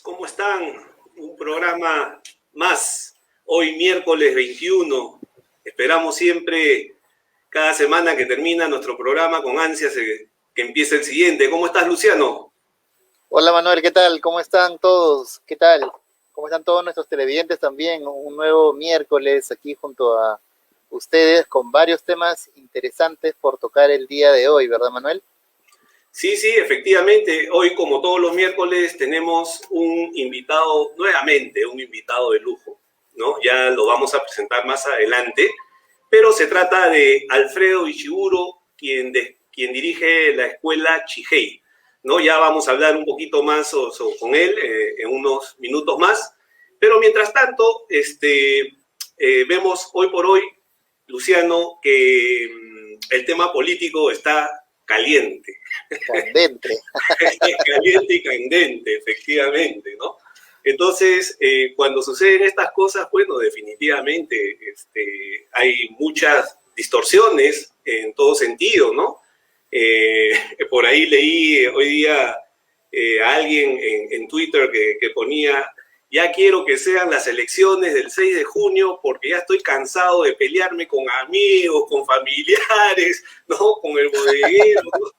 ¿Cómo están? Un programa más, hoy miércoles 21. Esperamos siempre, cada semana que termina nuestro programa, con ansias de que empiece el siguiente. ¿Cómo estás, Luciano? Hola Manuel, ¿qué tal? ¿Cómo están todos? ¿Qué tal? ¿Cómo están todos nuestros televidentes también? Un nuevo miércoles aquí junto a ustedes con varios temas interesantes por tocar el día de hoy, ¿verdad Manuel? Sí, sí, efectivamente. Hoy, como todos los miércoles, tenemos un invitado, nuevamente un invitado de lujo, ¿no? Ya lo vamos a presentar más adelante, pero se trata de Alfredo Ishiguro, quien dirige la escuela Chihei, ¿no? Ya vamos a hablar un poquito más con él en unos minutos más, pero mientras tanto, vemos hoy por hoy, Luciano, que el tema político está caliente. Candente. Caliente y candente, efectivamente, ¿no? Entonces, cuando suceden estas cosas, bueno, definitivamente hay muchas distorsiones en todo sentido, ¿no? Por ahí leí hoy día a alguien en Twitter que ponía, ya quiero que sean las elecciones del 6 de junio porque ya estoy cansado de pelearme con amigos, con familiares, ¿no? Con el bodeguero, ¿no?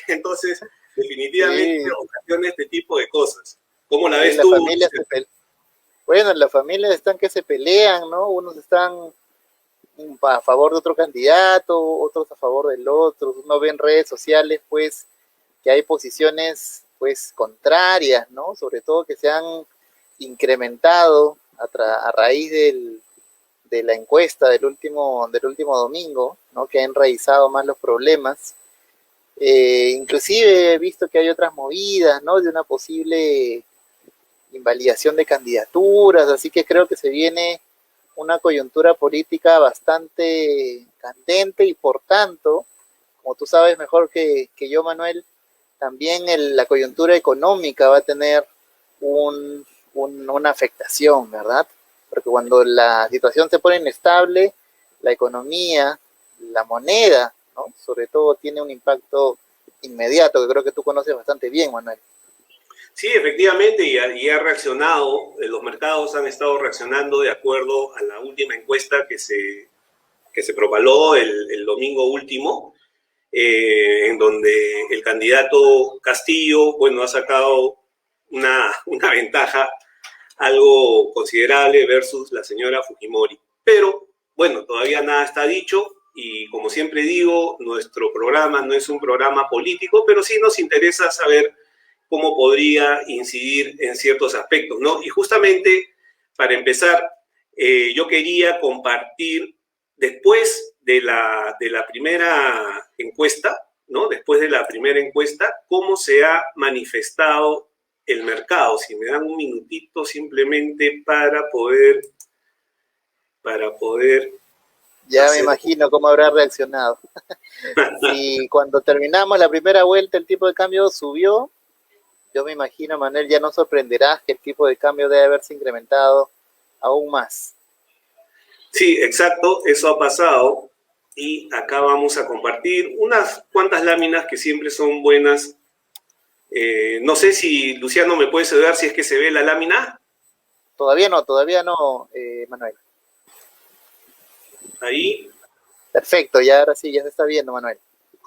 Entonces, definitivamente Sí, ocasiona este tipo de cosas. ¿Cómo la sí, ves la tú? familia bueno, las familias están que se pelean, ¿no? Unos están a favor de otro candidato, otros a favor del otro. Uno ve en redes sociales, pues, que hay posiciones, pues, contrarias, ¿no? Sobre todo que se han incrementado a raíz de la encuesta del último domingo, ¿no? Que ha enraizado más los problemas. Inclusive he visto que hay otras movidas, ¿no? De una posible invalidación de candidaturas, así que creo que se viene una coyuntura política bastante candente y por tanto, como tú sabes mejor que yo, Manuel, también la coyuntura económica va a tener una afectación, ¿verdad? Porque cuando la situación se pone inestable, la economía, la moneda, ¿no? Sobre todo tiene un impacto inmediato, que creo que tú conoces bastante bien, Manuel. Sí, efectivamente, y ha reaccionado, los mercados han estado reaccionando de acuerdo a la última encuesta que se propaló el domingo último, en donde el candidato Castillo, bueno, ha sacado una ventaja algo considerable versus la señora Fujimori. Pero, bueno, todavía nada está dicho y como siempre digo, nuestro programa no es un programa político, pero sí nos interesa saber cómo podría incidir en ciertos aspectos, ¿no? Y justamente, para empezar, yo quería compartir, después de la primera encuesta, ¿no? Después de la primera encuesta, cómo se ha manifestado el mercado. Si me dan un minutito simplemente para poder Ya me hacer... imagino cómo habrá reaccionado. Si cuando terminamos la primera vuelta el tipo de cambio subió, yo me imagino, Manuel, ya no sorprenderás que el tipo de cambio debe haberse incrementado aún más. Sí, exacto, eso ha pasado y acá vamos a compartir unas cuantas láminas que siempre son buenas. No sé si Luciano me puede ayudar si es que se ve la lámina. Todavía no, Manuel. Ahí, Perfecto, ya ahora sí, ya se está viendo, Manuel.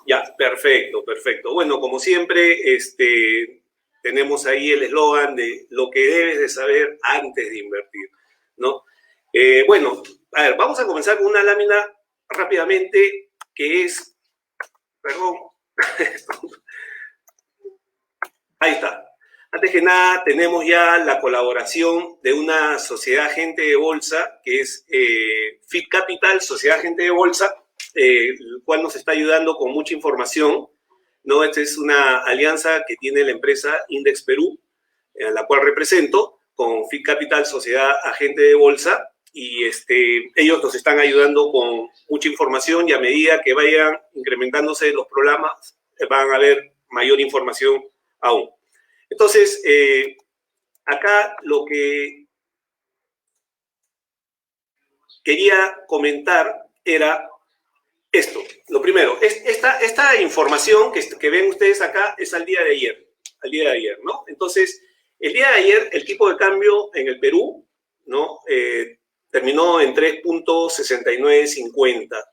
ya, perfecto, perfecto. Bueno, como siempre, tenemos ahí el eslogan de lo que debes de saber antes de invertir, ¿no? Bueno, a ver, vamos a comenzar con una lámina rápidamente que es, perdón, ahí está. Antes que nada, tenemos ya la colaboración de una sociedad agente de bolsa, que es Fit Capital, sociedad agente de bolsa, el cual nos está ayudando con mucha información, ¿no? Esta es una alianza que tiene la empresa Index Perú, a la cual represento, con Fit Capital, sociedad agente de bolsa, y ellos nos están ayudando con mucha información y a medida que vayan incrementándose los programas, van a haber mayor información aún. Entonces, acá lo que quería comentar era esto. Lo primero, esta información que ven ustedes acá es al día de ayer, ¿no? Entonces, El día de ayer, el tipo de cambio en el Perú, ¿no? Terminó en 3.6950.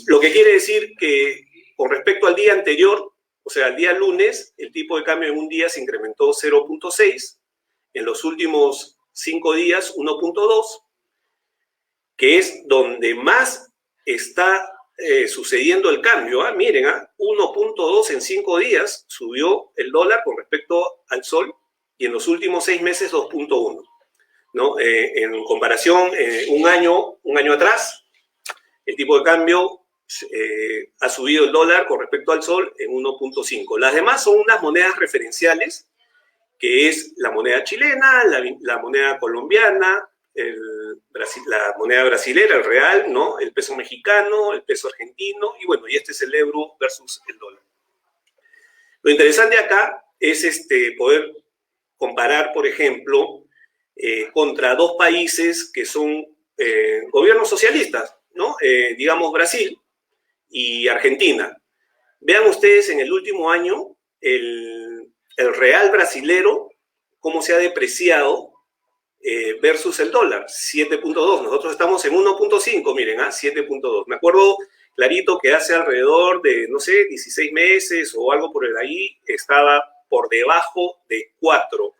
Lo que quiere decir que con respecto al día anterior, o sea, el día lunes, el tipo de cambio en un día se incrementó 0.6, en los últimos 5 días 1.2, que es donde más está sucediendo el cambio. Miren, 1.2 en 5 días subió el dólar con respecto al sol, y en los últimos 6 meses 2.1, ¿no? En comparación, un año atrás, el tipo de cambio ha subido el dólar con respecto al sol en 1.5. Las demás son unas monedas referenciales, que es la moneda chilena, la moneda colombiana, la moneda brasilera, el real, ¿no? El peso mexicano, el peso argentino, y bueno, y este es el euro versus el dólar. Lo interesante acá es poder comparar, por ejemplo, contra dos países que son gobiernos socialistas, ¿no? Digamos Brasil y Argentina. Vean ustedes en el último año el real brasilero, cómo se ha depreciado versus el dólar, 7.2. Nosotros estamos en 1.5, miren, 7.2. Me acuerdo clarito que hace alrededor de, no sé, 16 meses o algo por ahí, estaba por debajo de 4.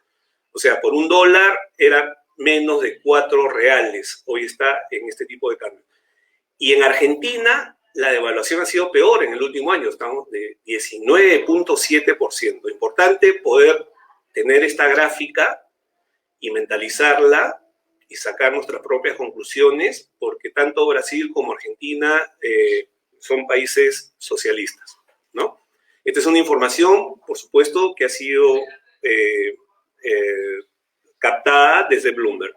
O sea, por un dólar era menos de 4 reales. Hoy está en este tipo de cambio. Y en Argentina, la devaluación ha sido peor en el último año. Estamos de 19.7%. Importante poder tener esta gráfica y mentalizarla y sacar nuestras propias conclusiones, porque tanto Brasil como Argentina son países socialistas, ¿no? Esta es una información, por supuesto, que ha sido captada desde Bloomberg.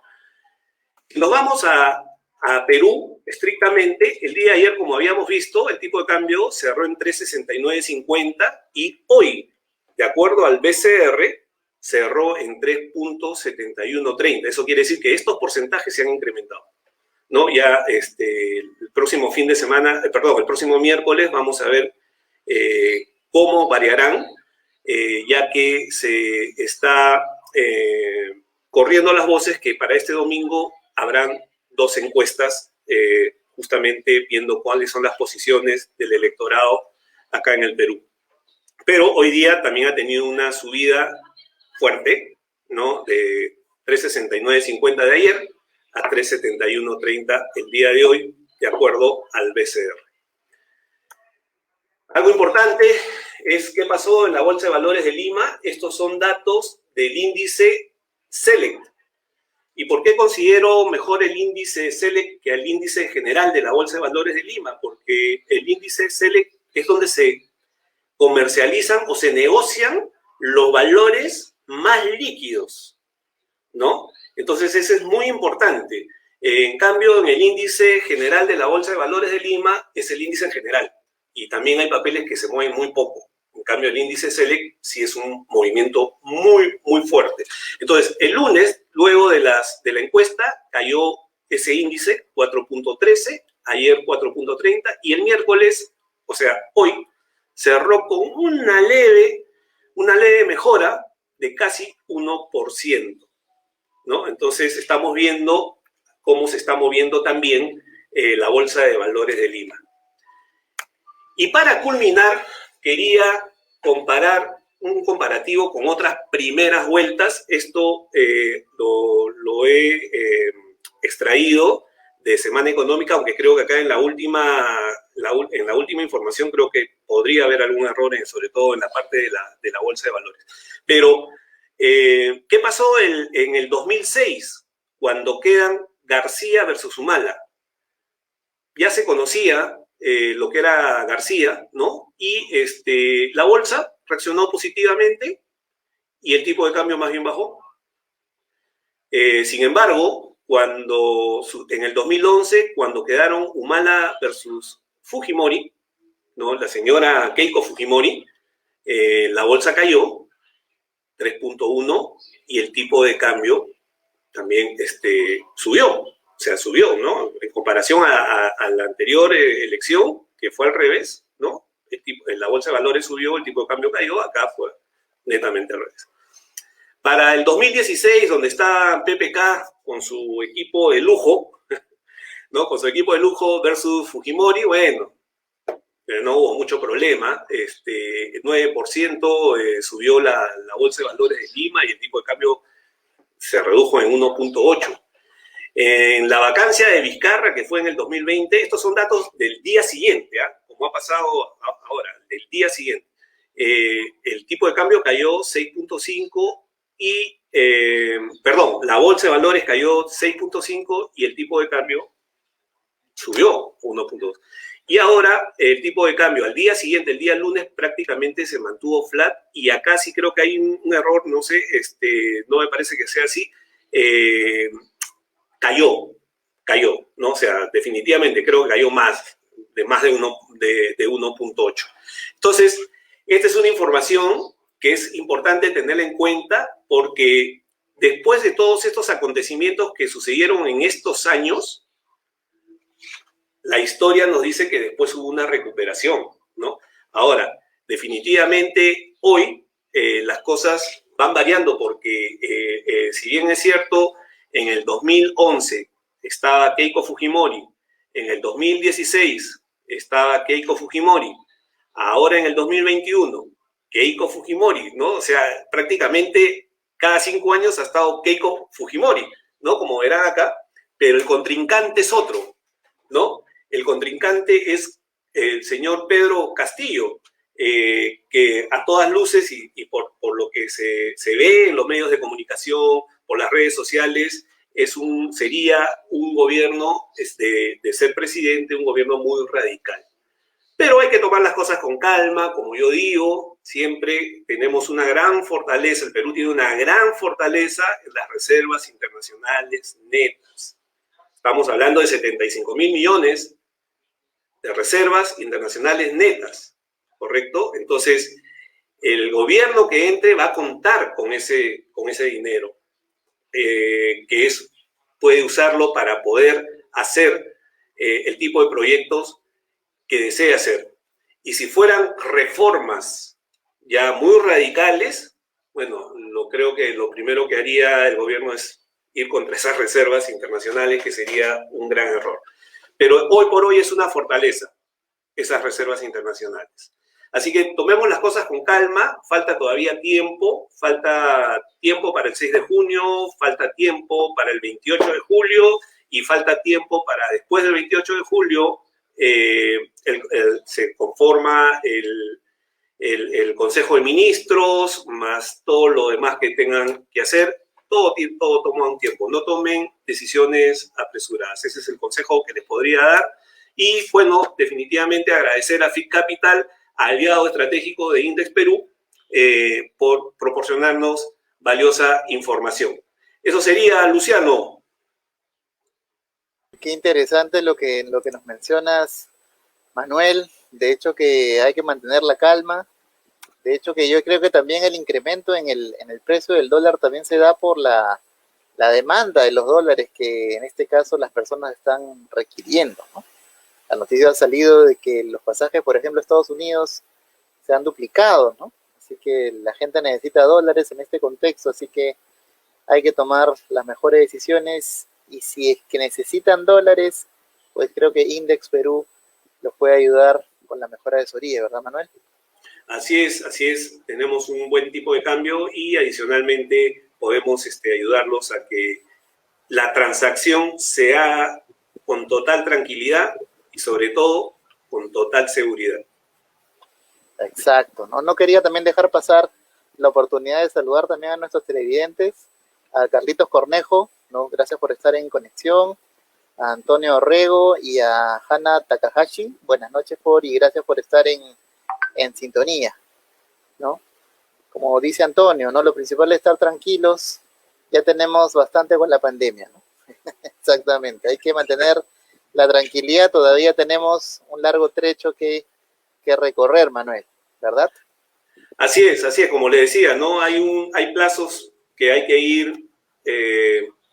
Nos vamos a Perú, estrictamente. El día de ayer, como habíamos visto, el tipo de cambio cerró en 3.6950 y hoy, de acuerdo al BCR, cerró en 3.7130. Eso quiere decir que estos porcentajes se han incrementado, ¿no? Ya el próximo fin de semana, el próximo miércoles vamos a ver cómo variarán, ya que se está corriendo las voces que para este domingo habrán 2 encuestas, justamente viendo cuáles son las posiciones del electorado acá en el Perú. Pero hoy día también ha tenido una subida fuerte, ¿no? De 3.6950 de ayer a 3.7130 el día de hoy, de acuerdo al BCR. Algo importante es qué pasó en la Bolsa de Valores de Lima. Estos son datos del índice Select. ¿Y por qué considero mejor el índice Select que el índice general de la Bolsa de Valores de Lima? Porque el índice Select es donde se comercializan o se negocian los valores más líquidos, ¿no? Entonces, eso es muy importante. En cambio, en el índice general de la Bolsa de Valores de Lima es el índice en general, y también hay papeles que se mueven muy poco. En cambio, el índice Select sí es un movimiento muy, muy fuerte. Entonces, el lunes, luego de la encuesta, cayó ese índice 4.13, ayer 4.30, y el miércoles, o sea, hoy, cerró con una leve mejora de casi 1%, ¿no? Entonces, estamos viendo cómo se está moviendo también la Bolsa de Valores de Lima. Y para culminar, quería comparar un comparativo con otras primeras vueltas. Esto lo he extraído de Semana Económica, aunque creo que acá en la última información creo que podría haber algún error, sobre todo en la parte de la Bolsa de Valores. Pero, ¿qué pasó en el 2006, cuando quedan García versus Humala? Ya se conocía lo que era García, ¿no? Y la bolsa reaccionó positivamente y el tipo de cambio más bien bajó. Sin embargo, en el 2011, cuando quedaron Humala versus Fujimori, ¿no? La señora Keiko Fujimori, la bolsa cayó 3.1 y el tipo de cambio también subió. O sea, subió, ¿no? En comparación a la anterior elección, que fue al revés, ¿no? La bolsa de valores subió, el tipo de cambio cayó, acá fue netamente al revés. Para el 2016, donde está PPK con su equipo de lujo, ¿no? Con su equipo de lujo versus Fujimori, bueno, no hubo mucho problema. 9% subió la Bolsa de Valores de Lima y el tipo de cambio se redujo en 1.8. En la vacancia de Vizcarra, que fue en el 2020, estos son datos del día siguiente, como ha pasado ahora, del día siguiente. El tipo de cambio cayó 6.5 y, la bolsa de valores cayó 6.5 y el tipo de cambio subió 1.2. Y ahora el tipo de cambio al día siguiente, el día lunes, prácticamente se mantuvo flat y acá sí creo que hay un error, no sé, no me parece que sea así, cayó, ¿no? O sea, definitivamente creo que cayó más de 1.8. Entonces, esta es una información que es importante tenerla en cuenta porque después de todos estos acontecimientos que sucedieron en estos años, la historia nos dice que después hubo una recuperación, ¿no? Ahora, definitivamente hoy las cosas van variando porque si bien es cierto, en el 2011 estaba Keiko Fujimori, en el 2016 estaba Keiko Fujimori, ahora en el 2021 Keiko Fujimori, ¿no? O sea, prácticamente cada 5 años ha estado Keiko Fujimori, ¿no? Como verán acá, pero el contrincante es otro, ¿no? El contrincante es el señor Pedro Castillo, que a todas luces y por lo que se ve en los medios de comunicación, por las redes sociales, sería un gobierno de ser presidente, un gobierno muy radical. Pero hay que tomar las cosas con calma, como yo digo, siempre tenemos una gran fortaleza, el Perú tiene una gran fortaleza en las reservas internacionales netas. Estamos hablando de 75.000 millones de reservas internacionales netas, ¿correcto? Entonces, el gobierno que entre va a contar con ese dinero, puede usarlo para poder hacer el tipo de proyectos que desea hacer. Y si fueran reformas ya muy radicales, bueno, creo que lo primero que haría el gobierno es ir contra esas reservas internacionales, que sería un gran error. Pero hoy por hoy es una fortaleza, esas reservas internacionales. Así que tomemos las cosas con calma, falta todavía tiempo, falta tiempo para el 6 de junio, falta tiempo para el 28 de julio y falta tiempo para después del 28 de julio se conforma el Consejo de Ministros, más todo lo demás que tengan que hacer. Todo toma un tiempo, no tomen decisiones apresuradas. Ese es el consejo que les podría dar. Y bueno, definitivamente agradecer a Fit Capital, aliado estratégico de Index Perú, por proporcionarnos valiosa información. Eso sería, Luciano. Qué interesante lo que nos mencionas, Manuel. De hecho que hay que mantener la calma. De hecho que yo creo que también el incremento en el precio del dólar también se da por la demanda de los dólares que en este caso las personas están requiriendo, ¿no? La noticia ha salido de que los pasajes, por ejemplo, a Estados Unidos se han duplicado, ¿no? Así que la gente necesita dólares en este contexto, así que hay que tomar las mejores decisiones y si es que necesitan dólares, pues creo que Index Perú los puede ayudar con la mejor asesoría, ¿verdad, Manuel? Así es, tenemos un buen tipo de cambio y adicionalmente podemos ayudarlos a que la transacción se haga con total tranquilidad y sobre todo con total seguridad. Exacto, no quería también dejar pasar la oportunidad de saludar también a nuestros televidentes, a Carlitos Cornejo, ¿no? Gracias por estar en conexión, a Antonio Orrego y a Hana Takahashi, buenas noches y gracias por estar en sintonía, ¿no? Como dice Antonio, ¿no? Lo principal es estar tranquilos, ya tenemos bastante con la pandemia, ¿no? Exactamente, hay que mantener la tranquilidad, todavía tenemos un largo trecho que recorrer, Manuel, ¿verdad? Así es, como le decía, ¿no? Hay plazos que hay que ir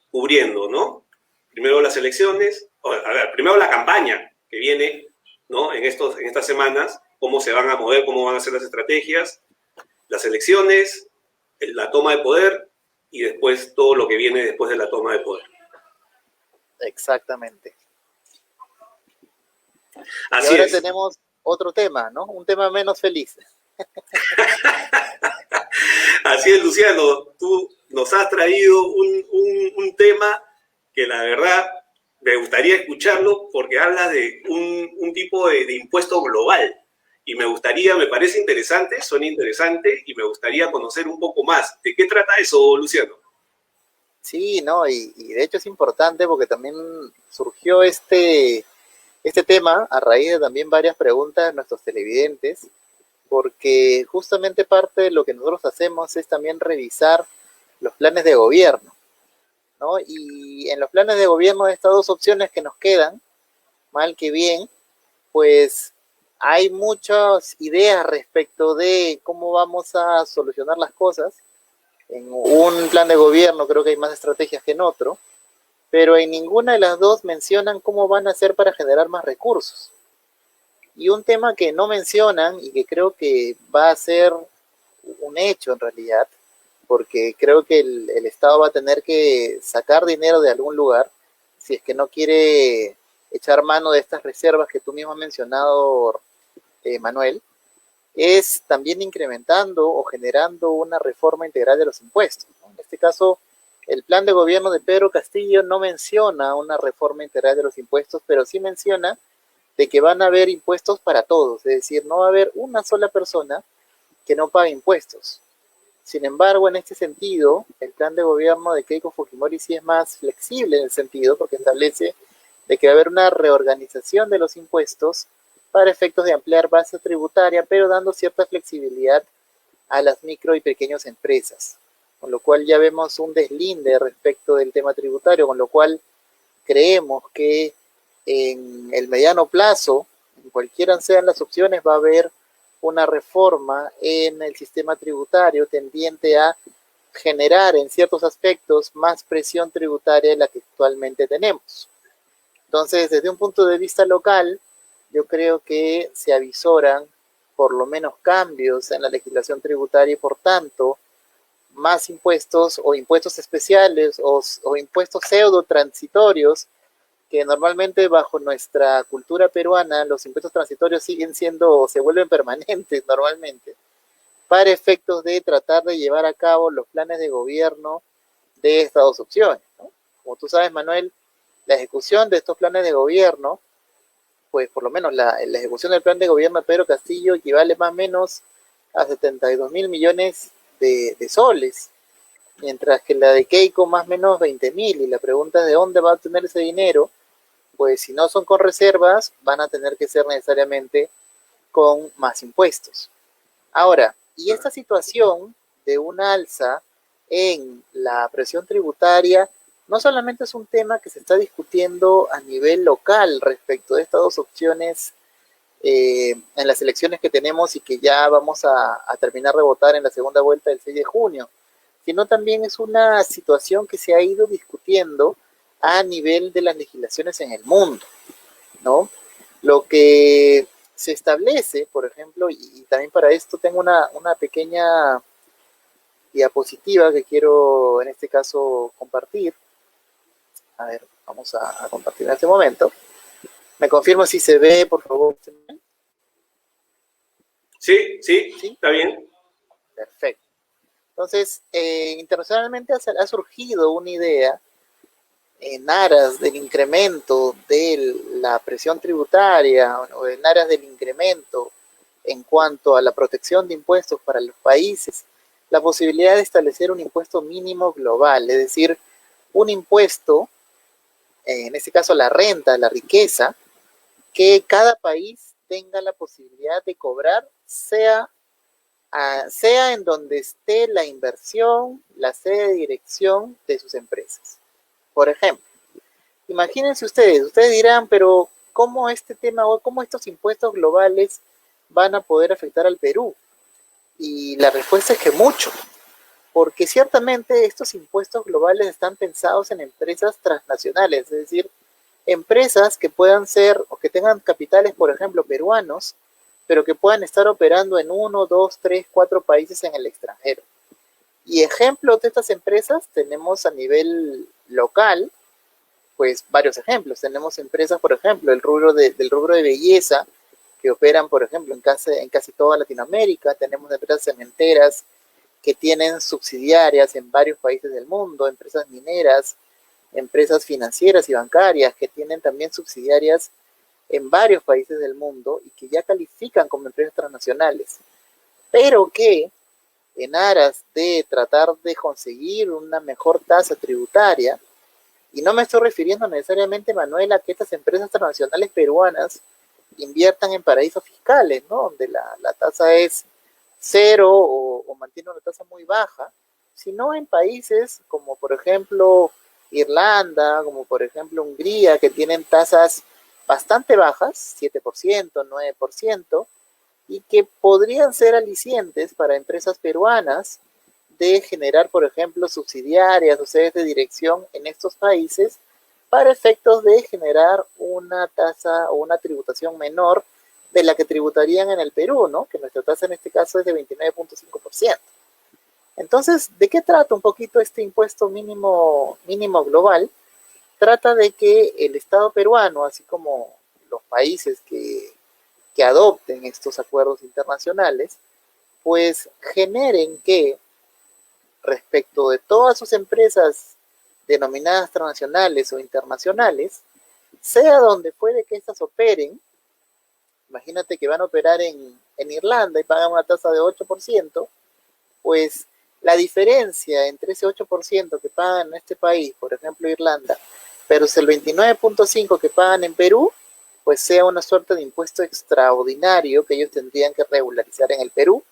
cubriendo, ¿no? Primero las elecciones, primero la campaña que viene, ¿no? En estas semanas, cómo se van a mover, cómo van a ser las estrategias, las elecciones, la toma de poder y después todo lo que viene después de la toma de poder. Exactamente. Así y ahora es. tenemos otro tema, ¿no? Un tema menos feliz. Así es, Luciano, tú nos has traído un tema que la verdad me gustaría escucharlo porque habla de un tipo de impuesto global. Y me parece interesante, suena interesante y me gustaría conocer un poco más. ¿De qué trata eso, Luciano? Sí, no, y de hecho es importante porque también surgió este tema a raíz de también varias preguntas de nuestros televidentes, porque justamente parte de lo que nosotros hacemos es también revisar los planes de gobierno, ¿no? Y en los planes de gobierno de estas dos opciones que nos quedan, mal que bien, pues hay muchas ideas respecto de cómo vamos a solucionar las cosas. En un plan de gobierno creo que hay más estrategias que en otro, pero en ninguna de las dos mencionan cómo van a hacer para generar más recursos. Y un tema que no mencionan y que creo que va a ser un hecho en realidad, porque creo que el Estado va a tener que sacar dinero de algún lugar si es que no quiere echar mano de estas reservas que tú mismo has mencionado, Manuel, es también incrementando o generando una reforma integral de los impuestos, ¿no? En este caso, el plan de gobierno de Pedro Castillo no menciona una reforma integral de los impuestos, pero sí menciona de que van a haber impuestos para todos, es decir, no va a haber una sola persona que no pague impuestos. Sin embargo, en este sentido, el plan de gobierno de Keiko Fujimori sí es más flexible en el sentido, porque establece de que va a haber una reorganización de los impuestos para efectos de ampliar base tributaria, pero dando cierta flexibilidad a las micro y pequeñas empresas, con lo cual ya vemos un deslinde respecto del tema tributario, con lo cual creemos que en el mediano plazo, en cualquiera sean las opciones, va a haber una reforma en el sistema tributario tendiente a generar en ciertos aspectos más presión tributaria de la que actualmente tenemos. Entonces, desde un punto de vista local, yo creo que se avisoran por lo menos cambios en la legislación tributaria y por tanto más impuestos o impuestos especiales o impuestos pseudo transitorios que normalmente bajo nuestra cultura peruana los impuestos transitorios siguen siendo o se vuelven permanentes normalmente para efectos de tratar de llevar a cabo los planes de gobierno de estas dos opciones, ¿no? Como tú sabes, Manuel, la ejecución de estos planes de gobierno, pues por lo menos la ejecución del plan de gobierno de Pedro Castillo equivale más o menos a 72 mil millones de soles, mientras que la de Keiko más o menos 20.000, y la pregunta es de dónde va a obtener ese dinero. Pues si no son con reservas, van a tener que ser necesariamente con más impuestos. Ahora, y esta situación de un alza en la presión tributaria no solamente es un tema que se está discutiendo a nivel local respecto de estas dos opciones en las elecciones que tenemos y que ya vamos a terminar de votar en la segunda vuelta del 6 de junio, sino también es una situación que se ha ido discutiendo a nivel de las legislaciones en el mundo, ¿no? Lo que se establece, por ejemplo, y también para esto tengo una pequeña diapositiva que quiero en este caso compartir. A ver, vamos a compartir en este momento. ¿Me confirmo si se ve, por favor? Sí, sí, ¿Sí? está bien. Perfecto. Entonces, internacionalmente ha surgido una idea en aras del incremento de la presión tributaria o en aras del incremento en cuanto a la protección de impuestos para los países, la posibilidad de establecer un impuesto mínimo global, es decir, un impuesto, en este caso la renta, la riqueza, que cada país tenga la posibilidad de cobrar, sea en donde esté la inversión, la sede de dirección de sus empresas. Por ejemplo, imagínense ustedes dirán, pero ¿cómo este tema o cómo estos impuestos globales van a poder afectar al Perú? Y la respuesta es que mucho, porque ciertamente estos impuestos globales están pensados en empresas transnacionales, es decir, empresas que puedan ser o que tengan capitales, por ejemplo, peruanos, pero que puedan estar operando en 1, 2, 3, 4 países en el extranjero. Y ejemplos de estas empresas tenemos a nivel local, pues varios ejemplos. Tenemos empresas, por ejemplo, del rubro de belleza, que operan, por ejemplo, en casi toda Latinoamérica. Tenemos empresas cementeras que tienen subsidiarias en varios países del mundo, empresas mineras, empresas financieras y bancarias que tienen también subsidiarias en varios países del mundo y que ya califican como empresas transnacionales, pero que en aras de tratar de conseguir una mejor tasa tributaria, y no me estoy refiriendo necesariamente, Manuel, a que estas empresas transnacionales peruanas inviertan en paraísos fiscales, ¿no? Donde la tasa es cero o mantiene una tasa muy baja, sino en países como por ejemplo Irlanda, como por ejemplo Hungría, que tienen tasas bastante bajas, 7%, 9%, y que podrían ser alicientes para empresas peruanas de generar, por ejemplo, subsidiarias o sedes de dirección en estos países para efectos de generar una tasa o una tributación menor de la que tributarían en el Perú, ¿no? Que nuestra tasa en este caso es de 29.5%. Entonces, ¿de qué trata un poquito este impuesto mínimo global? Trata de que el Estado peruano, así como los países que adopten estos acuerdos internacionales, pues generen que respecto de todas sus empresas denominadas transnacionales o internacionales, sea donde puede que estas operen, imagínate que van a operar en Irlanda y pagan una tasa de 8%, pues la diferencia entre ese 8% que pagan en este país, por ejemplo Irlanda, versus el 29.5% que pagan en Perú, pues sea una suerte de impuesto extraordinario que ellos tendrían que regularizar en el Perú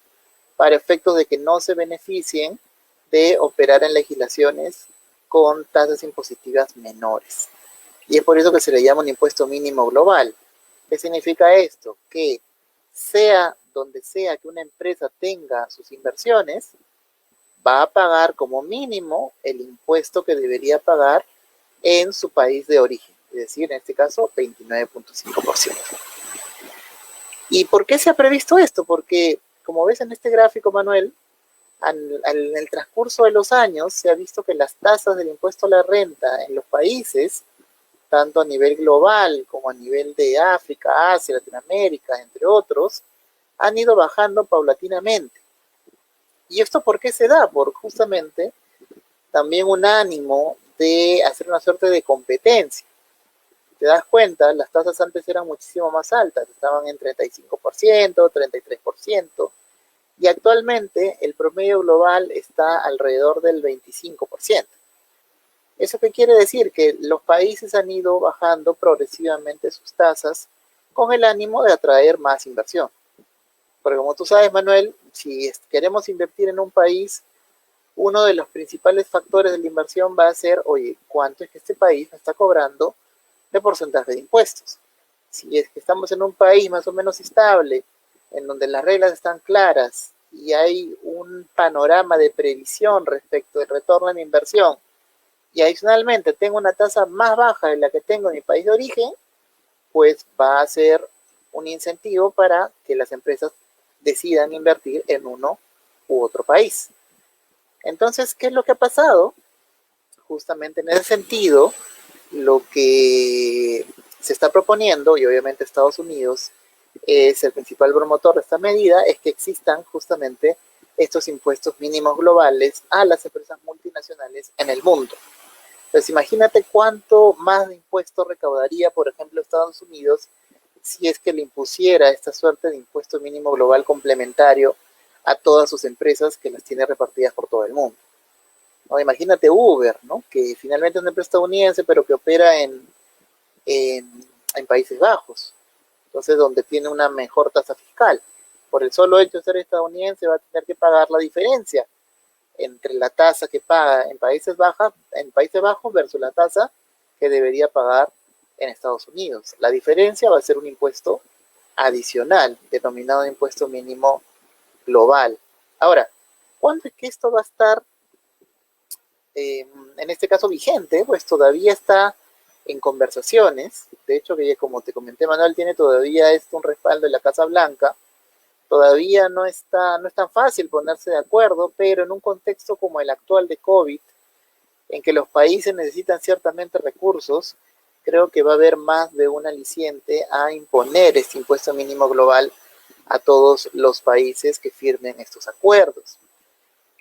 para efectos de que no se beneficien de operar en legislaciones con tasas impositivas menores. Y es por eso que se le llama un impuesto mínimo global. ¿Qué significa esto? Que sea donde sea que una empresa tenga sus inversiones, va a pagar como mínimo el impuesto que debería pagar en su país de origen, es decir, en este caso 29.5%. ¿Y por qué se ha previsto esto? Porque, como ves en este gráfico, Manuel, en el transcurso de los años se ha visto que las tasas del impuesto a la renta en los países, tanto a nivel global como a nivel de África, Asia, Latinoamérica, entre otros, han ido bajando paulatinamente. ¿Y esto por qué se da? Por justamente también un ánimo de hacer una suerte de competencia. Te das cuenta, las tasas antes eran muchísimo más altas, estaban en 35%, 33%, y actualmente el promedio global está alrededor del 25%. ¿Eso qué quiere decir? Que los países han ido bajando progresivamente sus tasas con el ánimo de atraer más inversión. Porque como tú sabes, Manuel, si queremos invertir en un país, uno de los principales factores de la inversión va a ser, oye, ¿cuánto es que este país me está cobrando de porcentaje de impuestos? Si es que estamos en un país más o menos estable, en donde las reglas están claras y hay un panorama de previsión respecto del retorno de mi inversión, y adicionalmente tengo una tasa más baja de la que tengo en mi país de origen, pues va a ser un incentivo para que las empresas decidan invertir en uno u otro país. Entonces, ¿qué es lo que ha pasado? Justamente en ese sentido, lo que se está proponiendo, y obviamente Estados Unidos es el principal promotor de esta medida, es que existan justamente estos impuestos mínimos globales a las empresas multinacionales en el mundo. Entonces, imagínate cuánto más de impuestos recaudaría, por ejemplo, Estados Unidos si es que le impusiera esta suerte de impuesto mínimo global complementario a todas sus empresas que las tiene repartidas por todo el mundo. ¿No? Imagínate Uber, ¿no? Que finalmente es una empresa estadounidense, pero que opera en Países Bajos, entonces donde tiene una mejor tasa fiscal. Por el solo hecho de ser estadounidense va a tener que pagar la diferencia entre la tasa que paga en Países Bajos versus la tasa que debería pagar en Estados Unidos. La diferencia va a ser un impuesto adicional, denominado impuesto mínimo global. Ahora, ¿cuándo es que esto va a estar, en este caso, vigente? Pues todavía está en conversaciones. De hecho, que como te comenté, Manuel, tiene todavía un respaldo en la Casa Blanca, Todavía no es tan fácil ponerse de acuerdo, pero en un contexto como el actual de COVID, en que los países necesitan ciertamente recursos, creo que va a haber más de un aliciente a imponer este impuesto mínimo global a todos los países que firmen estos acuerdos.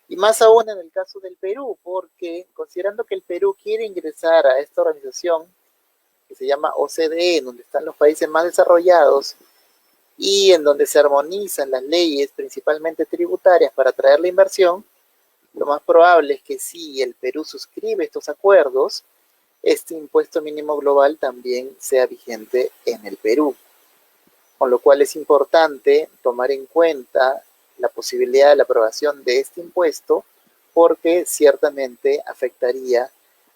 Y más aún en el caso del Perú, porque considerando que el Perú quiere ingresar a esta organización que se llama OCDE, en donde están los países más desarrollados y en donde se armonizan las leyes, principalmente tributarias, para atraer la inversión, lo más probable es que si el Perú suscribe estos acuerdos, este impuesto mínimo global también sea vigente en el Perú. Con lo cual es importante tomar en cuenta la posibilidad de la aprobación de este impuesto, porque ciertamente afectaría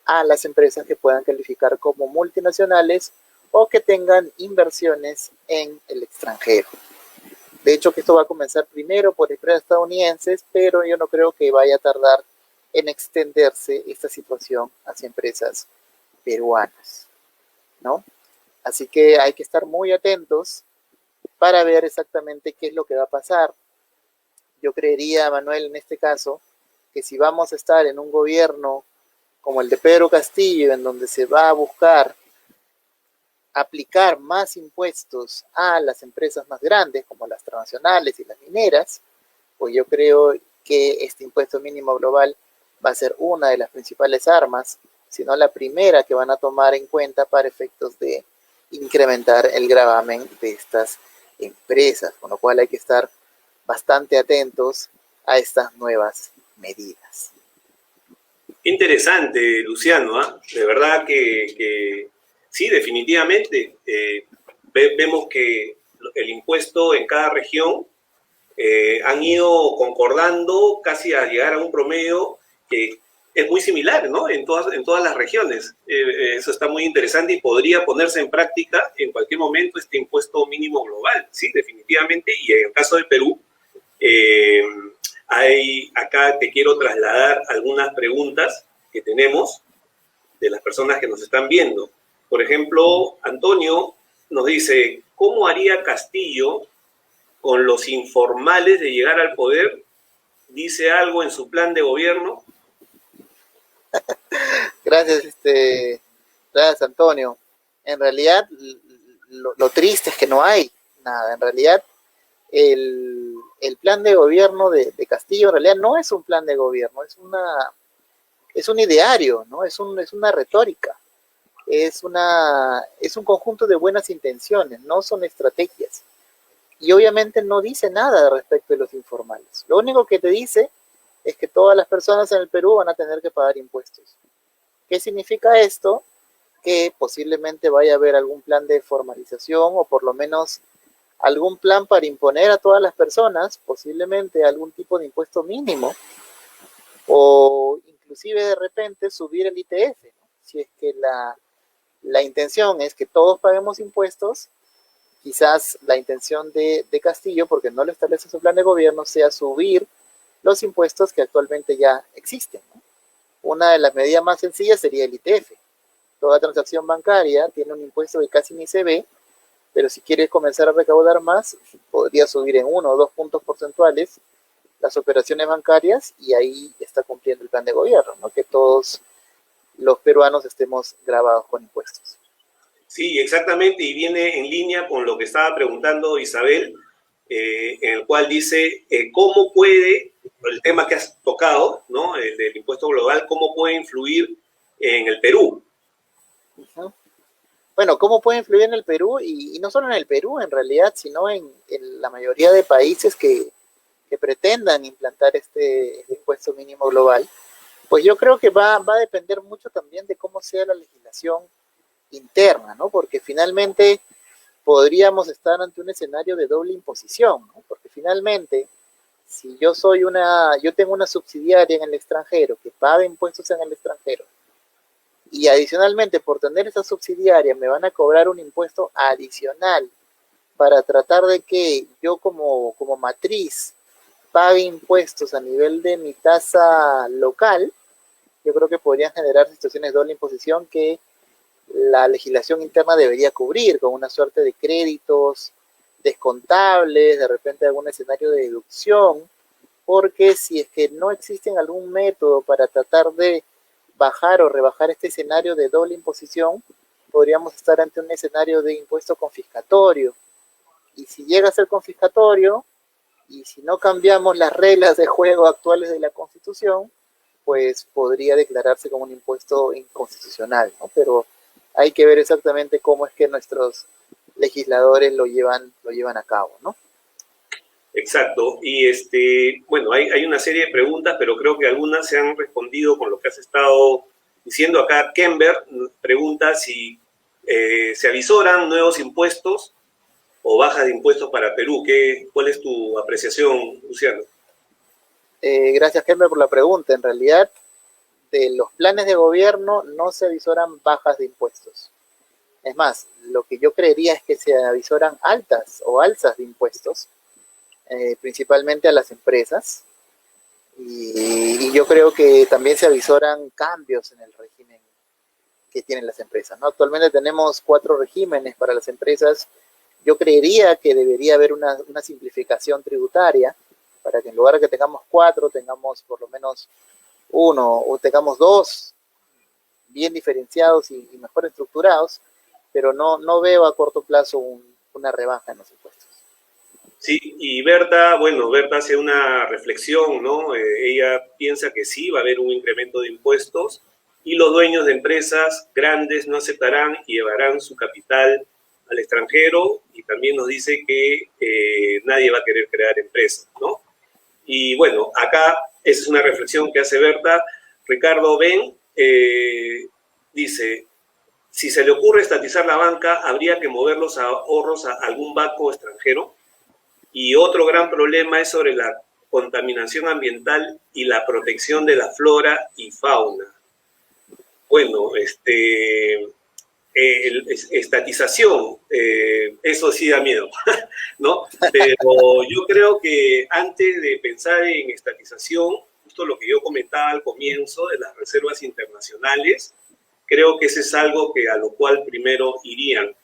a las empresas que puedan calificar como multinacionales o que tengan inversiones en el extranjero. De hecho, que esto va a comenzar primero por empresas estadounidenses, pero yo no creo que vaya a tardar en extenderse esta situación hacia empresas peruanas, ¿no? Así que hay que estar muy atentos para ver exactamente qué es lo que va a pasar. Yo creería, Manuel, en este caso, que si vamos a estar en un gobierno como el de Pedro Castillo, en donde se va a buscar aplicar más impuestos a las empresas más grandes, como las transnacionales y las mineras, pues yo creo que este impuesto mínimo global va a ser una de las principales armas, si no la primera que van a tomar en cuenta para efectos de incrementar el gravamen de estas empresas, con lo cual hay que estar bastante atentos a estas nuevas medidas. Interesante, Luciano, ¿eh? De verdad que sí, definitivamente. Vemos que el impuesto en cada región han ido concordando casi a llegar a un promedio que es muy similar, ¿no? En todas las regiones. Eso está muy interesante y podría ponerse en práctica en cualquier momento este impuesto mínimo global, sí, definitivamente. Y en el caso del Perú, acá te quiero trasladar algunas preguntas que tenemos de las personas que nos están viendo. Por ejemplo, Antonio nos dice, ¿cómo haría Castillo con los informales de llegar al poder? ¿Dice algo en su plan de gobierno? Gracias, gracias, Antonio. En realidad, lo triste es que no hay nada. En realidad, el plan de gobierno de Castillo en realidad no es un plan de gobierno, es un ideario, ¿no? Es una retórica, es un conjunto de buenas intenciones, no son estrategias. Y obviamente no dice nada respecto de los informales. Lo único que te dice es que todas las personas en el Perú van a tener que pagar impuestos. ¿Qué significa esto? Que posiblemente vaya a haber algún plan de formalización o por lo menos algún plan para imponer a todas las personas, posiblemente algún tipo de impuesto mínimo o inclusive de repente subir el ITF, ¿no? Si es que la intención es que todos paguemos impuestos, quizás la intención de Castillo, porque no lo establece su plan de gobierno, sea subir los impuestos que actualmente ya existen, ¿no? Una de las medidas más sencillas sería el ITF. Toda transacción bancaria tiene un impuesto que casi ni se ve, pero si quieres comenzar a recaudar más, podría subir en 1 o 2 puntos porcentuales las operaciones bancarias y ahí está cumpliendo el plan de gobierno, ¿no? Que todos los peruanos estemos grabados con impuestos. Sí, exactamente, y viene en línea con lo que estaba preguntando Isabel, en el cual dice cómo puede, el tema que has tocado, ¿no? El del impuesto global, cómo puede influir en el Perú. Uh-huh. Bueno, ¿cómo puede influir en el Perú? Y no solo en el Perú, en realidad, sino en la mayoría de países que pretendan implantar este impuesto mínimo global. Pues yo creo que va a depender mucho también de cómo sea la legislación interna, ¿no? Porque finalmente podríamos estar ante un escenario de doble imposición, ¿no? Porque finalmente, si yo tengo una subsidiaria en el extranjero que paga impuestos en el extranjero y adicionalmente por tener esa subsidiaria me van a cobrar un impuesto adicional para tratar de que yo como matriz pague impuestos a nivel de mi tasa local, yo creo que podrían generar situaciones de doble imposición que la legislación interna debería cubrir con una suerte de créditos descontables, de repente algún escenario de deducción, porque si es que no existe algún método para tratar de bajar o rebajar este escenario de doble imposición, podríamos estar ante un escenario de impuesto confiscatorio. Y si llega a ser confiscatorio, y si no cambiamos las reglas de juego actuales de la Constitución, pues podría declararse como un impuesto inconstitucional, ¿no? Pero hay que ver exactamente cómo es que nuestros legisladores lo llevan a cabo, ¿no? Exacto. Y bueno, hay una serie de preguntas, pero creo que algunas se han respondido con lo que has estado diciendo acá. Kember pregunta si se avisoran nuevos impuestos o bajas de impuestos para Perú. ¿Cuál es tu apreciación, Luciano? Gracias, Kember, por la pregunta. En realidad, de los planes de gobierno no se avisoran bajas de impuestos. Es más, lo que yo creería es que se avisoran altas o alzas de impuestos, principalmente a las empresas. Y yo creo que también se avisoran cambios en el régimen que tienen las empresas, ¿no? Actualmente tenemos 4 regímenes para las empresas. Yo creería que debería haber una simplificación tributaria para que en lugar de que tengamos 4, tengamos por lo menos 1 o tengamos 2 bien diferenciados y mejor estructurados, pero no veo a corto plazo una rebaja en los impuestos. Sí, y Berta, bueno, Berta hace una reflexión, ¿no? Ella piensa que sí va a haber un incremento de impuestos y los dueños de empresas grandes no aceptarán y llevarán su capital al extranjero, y también nos dice que nadie va a querer crear empresas, ¿no? Y bueno, acá esa es una reflexión que hace Berta. Ricardo Ben dice, si se le ocurre estatizar la banca, habría que mover los ahorros a algún banco extranjero. Y otro gran problema es sobre la contaminación ambiental y la protección de la flora y fauna. Bueno, estatización, eso sí da miedo, ¿no? Pero yo creo que antes de pensar en estatización, justo lo que yo comentaba al comienzo de las reservas internacionales, creo que ese es algo a lo cual primero irían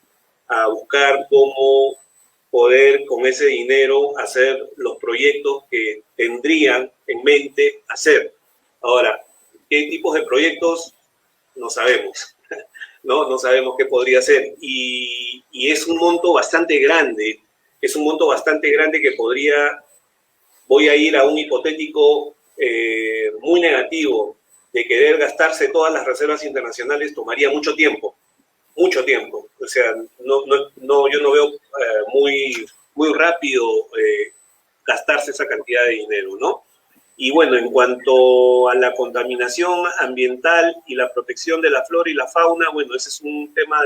a buscar cómo poder con ese dinero hacer los proyectos que tendrían en mente hacer. Ahora, ¿qué tipos de proyectos? No sabemos, ¿no? No sabemos qué podría ser. Y es un monto bastante grande, que podría, voy a ir a un hipotético muy negativo, de querer gastarse todas las reservas internacionales, tomaría mucho tiempo. O sea, yo no veo muy rápido gastarse esa cantidad de dinero, ¿no? Y bueno, en cuanto a la contaminación ambiental y la protección de la flora y la fauna, bueno, ese es un tema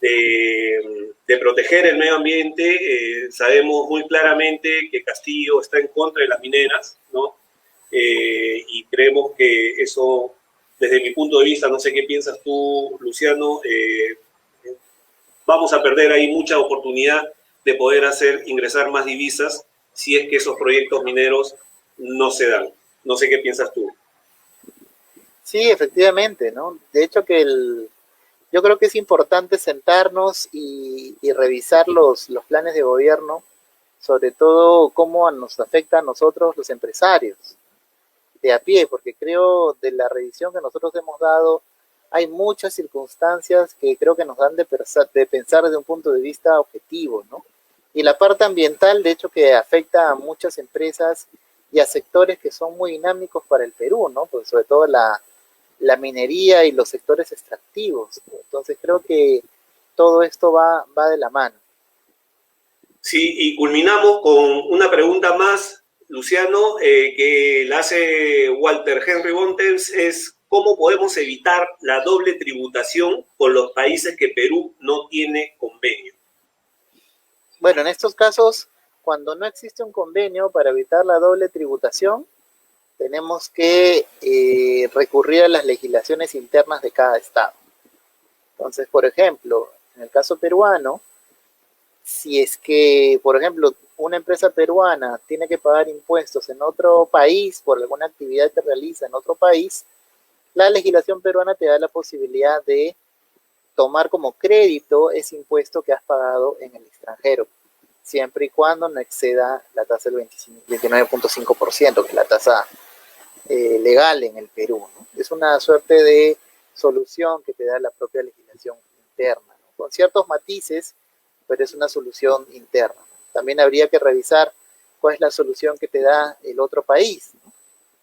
de proteger el medio ambiente. Sabemos muy claramente que Castillo está en contra de las mineras, ¿no? Y creemos que eso, desde mi punto de vista, no sé qué piensas tú, Luciano, vamos a perder ahí mucha oportunidad de poder hacer ingresar más divisas si es que esos proyectos mineros no se dan. No sé qué piensas tú. Sí, efectivamente, ¿no? De hecho yo creo que es importante sentarnos y revisar los planes de gobierno, sobre todo cómo nos afecta a nosotros los empresarios de a pie, porque creo de la revisión que nosotros hemos dado, hay muchas circunstancias que creo que nos dan de pensar desde un punto de vista objetivo, ¿no? Y la parte ambiental, de hecho, que afecta a muchas empresas y a sectores que son muy dinámicos para el Perú, ¿no? Pues sobre todo la minería y los sectores extractivos. Entonces creo que todo esto va de la mano. Sí, y culminamos con una pregunta más, Luciano, que la hace Walter Henry Bontemps, es ¿cómo podemos evitar la doble tributación con los países que Perú no tiene convenio? Bueno, en estos casos, cuando no existe un convenio para evitar la doble tributación, tenemos que recurrir a las legislaciones internas de cada estado. Entonces, por ejemplo, en el caso peruano, si es que, por ejemplo, una empresa peruana tiene que pagar impuestos en otro país por alguna actividad que realiza en otro país, la legislación peruana te da la posibilidad de tomar como crédito ese impuesto que has pagado en el extranjero, siempre y cuando no exceda la tasa del 29.5%, que es la tasa legal en el Perú, ¿no? Es una suerte de solución que te da la propia legislación interna, ¿no? Con ciertos matices, pero es una solución interna, ¿no? También habría que revisar cuál es la solución que te da el otro país, ¿no?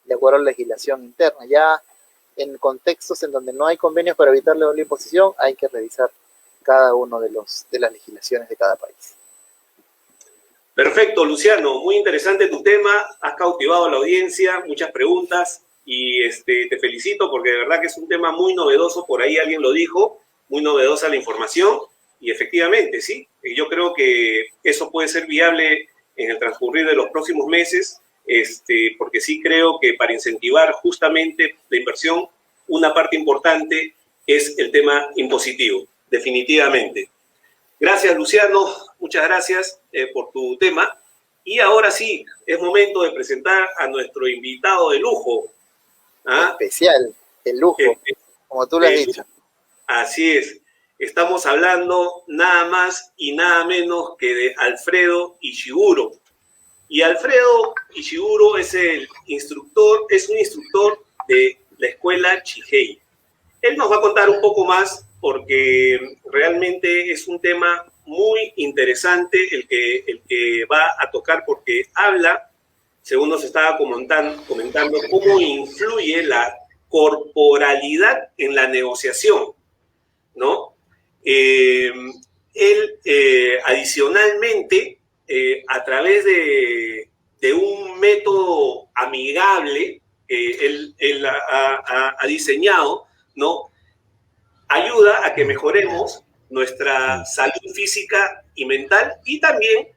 De acuerdo a la legislación interna. Ya en contextos en donde no hay convenios para evitar la doble imposición, hay que revisar cada uno de las legislaciones de cada país. Perfecto, Luciano, muy interesante tu tema, has cautivado a la audiencia, muchas preguntas y te felicito porque de verdad que es un tema muy novedoso, por ahí alguien lo dijo, muy novedosa la información y efectivamente, sí, yo creo que eso puede ser viable en el transcurrir de los próximos meses, porque sí creo que para incentivar justamente la inversión, una parte importante es el tema impositivo, definitivamente. Gracias, Luciano. Muchas gracias por tu tema. Y ahora sí, es momento de presentar a nuestro invitado de lujo. ¿Ah? Especial, el lujo, como tú lo has dicho. Así es. Estamos hablando nada más y nada menos que de Alfredo Ishiguro. Y Alfredo Ishiguro es un instructor de la escuela Chihei. Él nos va a contar un poco más porque realmente es un tema muy interesante el que va a tocar porque habla, según nos estaba comentando, cómo influye la corporalidad en la negociación, ¿no? Él, adicionalmente, a través de un método amigable que él ha diseñado, ¿no? Ayuda a que mejoremos nuestra salud física y mental y también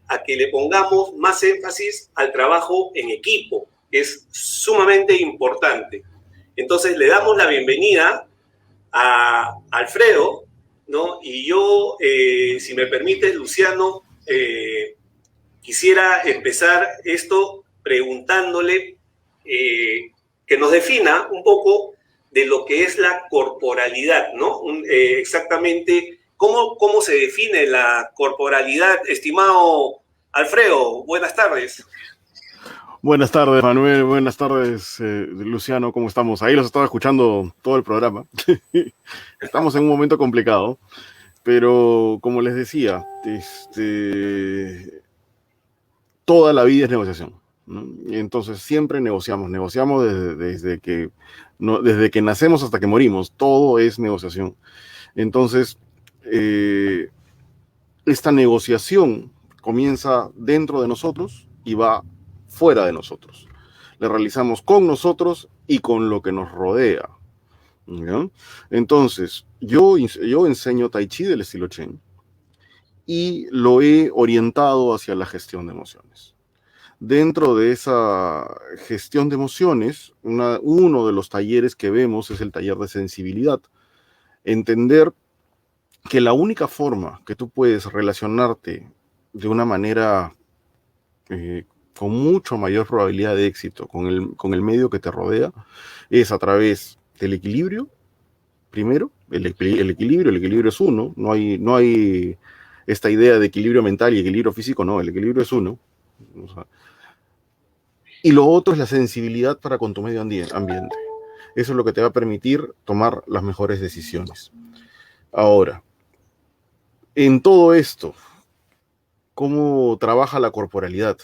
a que le pongamos más énfasis al trabajo en equipo, que es sumamente importante. Entonces le damos la bienvenida a Alfredo, ¿no? Y yo, si me permites, Luciano, quisiera empezar esto preguntándole que nos defina un poco de lo que es la corporalidad, ¿no? Exactamente, ¿cómo se define la corporalidad, estimado Alfredo? Buenas tardes. Buenas tardes, Manuel. Buenas tardes, Luciano. ¿Cómo estamos? Ahí los estaba escuchando todo el programa. Estamos en un momento complicado, pero como les decía, toda la vida es negociación, ¿no? Y entonces siempre negociamos desde que nacemos hasta que morimos, todo es negociación. Entonces, esta negociación comienza dentro de nosotros y va fuera de nosotros. La realizamos con nosotros y con lo que nos rodea, ¿ya? Entonces, yo enseño Tai Chi del estilo Chen y lo he orientado hacia la gestión de emociones. Dentro de esa gestión de emociones, uno de los talleres que vemos es el taller de sensibilidad. Entender que la única forma que tú puedes relacionarte de una manera con mucho mayor probabilidad de éxito con el medio que te rodea es a través del equilibrio. Primero, el equilibrio es uno, no hay esta idea de equilibrio mental y equilibrio físico, no, el equilibrio es uno. O sea, y lo otro es la sensibilidad para con tu medio ambiente. Eso es lo que te va a permitir tomar las mejores decisiones. Ahora, en todo esto, ¿cómo trabaja la corporalidad?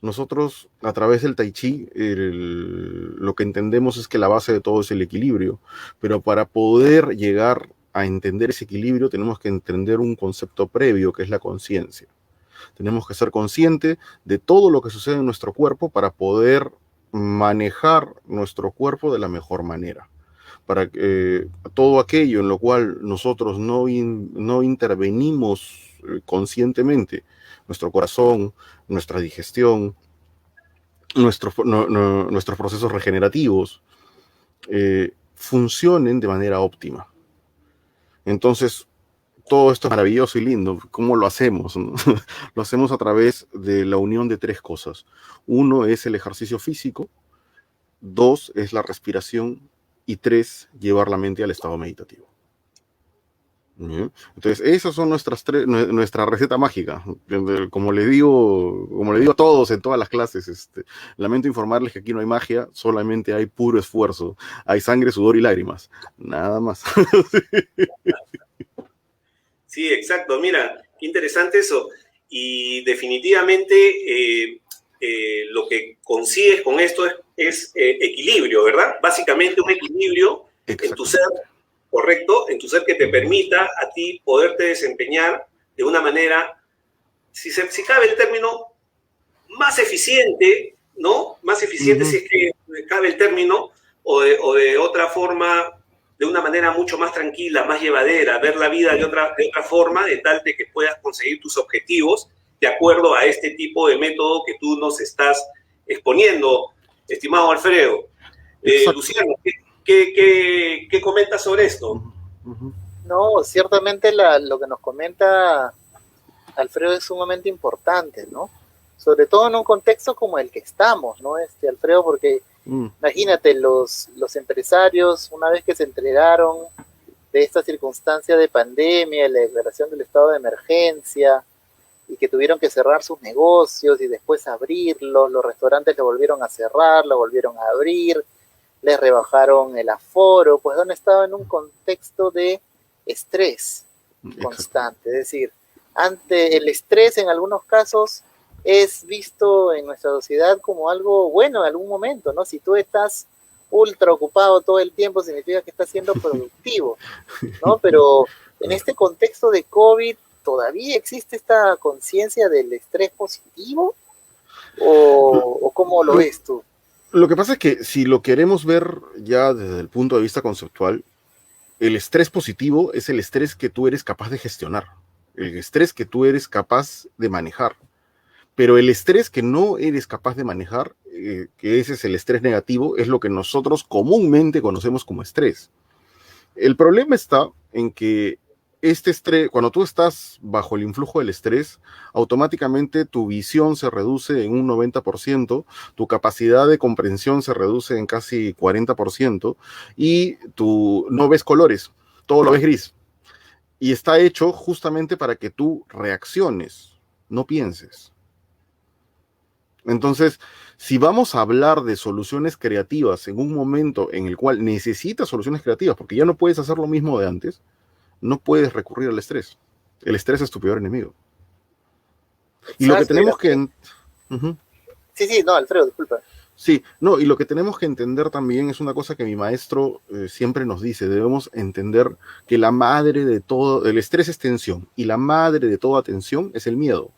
Nosotros, a través del Tai Chi, lo que entendemos es que la base de todo es el equilibrio, pero para poder llegar a entender ese equilibrio tenemos que entender un concepto previo, que es la conciencia. Tenemos que ser conscientes de todo lo que sucede en nuestro cuerpo para poder manejar nuestro cuerpo de la mejor manera. Para que todo aquello en lo cual nosotros no intervenimos conscientemente, nuestro corazón, nuestra digestión, nuestros procesos regenerativos, funcionen de manera óptima. Entonces, todo esto es maravilloso y lindo. ¿Cómo lo hacemos? Lo hacemos a través de la unión de tres cosas. Uno es el ejercicio físico, dos es la respiración y tres, llevar la mente al estado meditativo. Bien. Entonces, esas son nuestra receta mágica. Como le digo a todos en todas las clases, lamento informarles que aquí no hay magia, solamente hay puro esfuerzo. Hay sangre, sudor y lágrimas. Nada más. Sí, exacto. Mira, qué interesante eso. Y definitivamente lo que consigues con esto es equilibrio, ¿verdad? Básicamente un equilibrio en tu ser, correcto, en tu ser que te permita a ti poderte desempeñar de una manera, si cabe el término, más eficiente, ¿no? Más eficiente si es que cabe el término, o de otra forma, de una manera mucho más tranquila, más llevadera, ver la vida de otra forma, de tal de que puedas conseguir tus objetivos de acuerdo a este tipo de método que tú nos estás exponiendo, estimado Alfredo. Luciano, ¿qué comentas sobre esto? No, ciertamente lo que nos comenta Alfredo es sumamente importante, ¿no? Sobre todo en un contexto como el que estamos, ¿no? Alfredo, porque imagínate, los empresarios, una vez que se enteraron de esta circunstancia de pandemia, la declaración del estado de emergencia, y que tuvieron que cerrar sus negocios y después abrirlos, los restaurantes lo volvieron a cerrar, lo volvieron a abrir, les rebajaron el aforo, pues han estado en un contexto de estrés constante, es decir, ante el estrés en algunos casos es visto en nuestra sociedad como algo bueno en algún momento, ¿no? Si tú estás ultra ocupado todo el tiempo, significa que estás siendo productivo, ¿no? Pero en este contexto de COVID, ¿todavía existe esta conciencia del estrés positivo? ¿O cómo lo ves tú? Lo que pasa es que si lo queremos ver ya desde el punto de vista conceptual, el estrés positivo es el estrés que tú eres capaz de gestionar, el estrés que tú eres capaz de manejar. Pero el estrés que no eres capaz de manejar, que ese es el estrés negativo, es lo que nosotros comúnmente conocemos como estrés. El problema está en que este estrés, cuando tú estás bajo el influjo del estrés, automáticamente tu visión se reduce en un 90%, tu capacidad de comprensión se reduce en casi 40% y tú no ves colores, todo lo ves gris. Y está hecho justamente para que tú reacciones, no pienses. Entonces, si vamos a hablar de soluciones creativas en un momento en el cual necesitas soluciones creativas, porque ya no puedes hacer lo mismo de antes, no puedes recurrir al estrés. El estrés es tu peor enemigo. Exacto, y lo que tenemos que... Sí, no, Alfredo, disculpa. Sí, no, y lo que tenemos que entender también es una cosa que mi maestro siempre nos dice, debemos entender que la madre de todo, el estrés es tensión, y la madre de toda tensión es el miedo.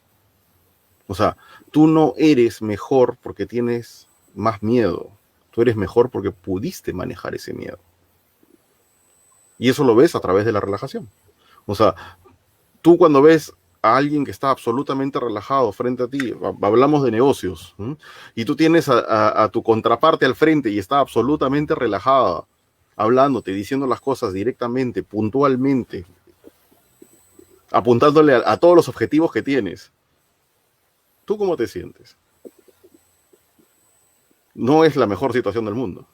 O sea, tú no eres mejor porque tienes más miedo, tú eres mejor porque pudiste manejar ese miedo. Y eso lo ves a través de la relajación. O sea, tú cuando ves a alguien que está absolutamente relajado frente a ti, hablamos de negocios, ¿sí? Y tú tienes a tu contraparte al frente y está absolutamente relajada, hablándote, diciendo las cosas directamente, puntualmente, apuntándole a todos los objetivos que tienes. ¿Tú cómo te sientes? No es la mejor situación del mundo.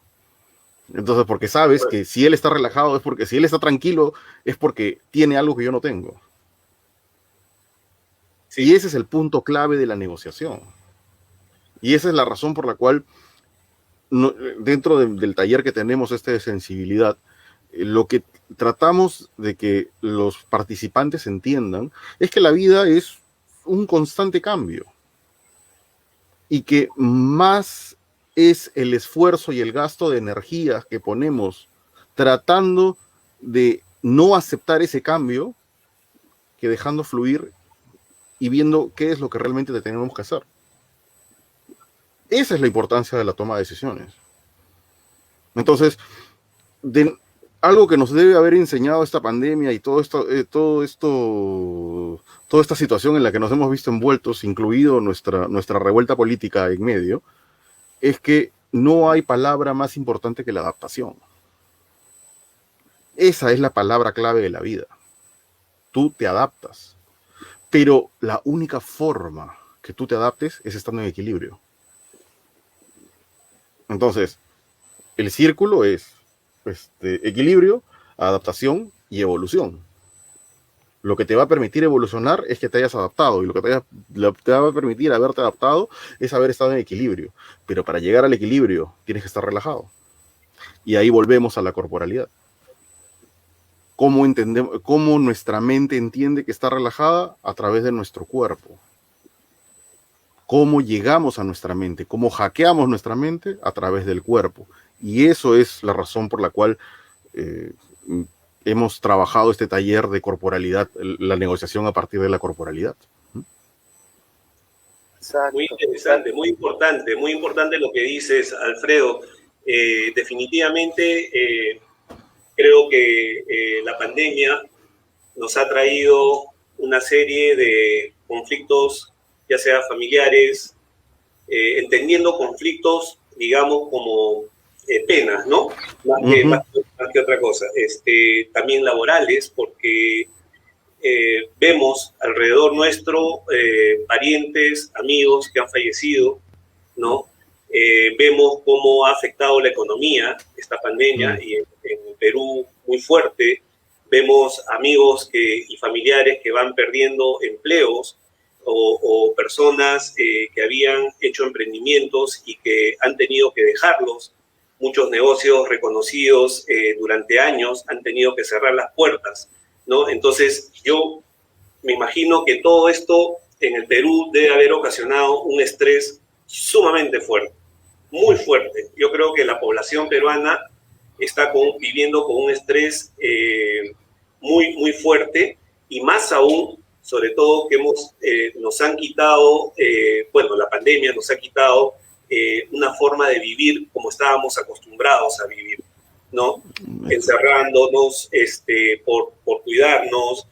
Entonces, porque sabes que si él está relajado es porque, si él está tranquilo, es porque tiene algo que yo no tengo. Sí. Y ese es el punto clave de la negociación. Y esa es la razón por la cual dentro del taller que tenemos de sensibilidad, lo que tratamos de que los participantes entiendan es que la vida es un constante cambio y que más es el esfuerzo y el gasto de energía que ponemos tratando de no aceptar ese cambio que dejando fluir y viendo qué es lo que realmente tenemos que hacer. Esa es la importancia de la toma de decisiones. Entonces, algo que nos debe haber enseñado esta pandemia y toda esta situación en la que nos hemos visto envueltos, incluido nuestra revuelta política en medio, es que no hay palabra más importante que la adaptación. Esa es la palabra clave de la vida. Tú te adaptas. Pero la única forma que tú te adaptes es estando en equilibrio. Entonces, el círculo es equilibrio, adaptación y evolución. Lo que te va a permitir evolucionar es que te hayas adaptado, y lo que te va a permitir haberte adaptado es haber estado en equilibrio. Pero para llegar al equilibrio tienes que estar relajado. Y ahí volvemos a la corporalidad. ¿Cómo nuestra mente entiende que está relajada? A través de nuestro cuerpo. ¿Cómo llegamos a nuestra mente? ¿Cómo hackeamos nuestra mente? A través del cuerpo. Y eso es la razón por la cual hemos trabajado este taller de corporalidad, la negociación a partir de la corporalidad. Exacto. Muy interesante, muy importante lo que dices, Alfredo. Definitivamente creo que la pandemia nos ha traído una serie de conflictos, ya sea familiares, entendiendo conflictos, digamos, como penas, ¿no? Más que otra cosa. También laborales, porque vemos alrededor nuestro parientes, amigos que han fallecido, ¿no? Vemos cómo ha afectado la economía esta pandemia y en Perú muy fuerte. Vemos amigos y familiares que van perdiendo empleos o personas que habían hecho emprendimientos y que han tenido que dejarlos. Muchos negocios reconocidos durante años han tenido que cerrar las puertas, ¿no? Entonces, yo me imagino que todo esto en el Perú debe haber ocasionado un estrés sumamente fuerte, muy fuerte. Yo creo que la población peruana está viviendo con un estrés muy, muy fuerte, y más aún, sobre todo, que nos han quitado, la pandemia nos ha quitado una forma de vivir como estábamos acostumbrados a vivir, ¿no? Encerrándonos por cuidarnos,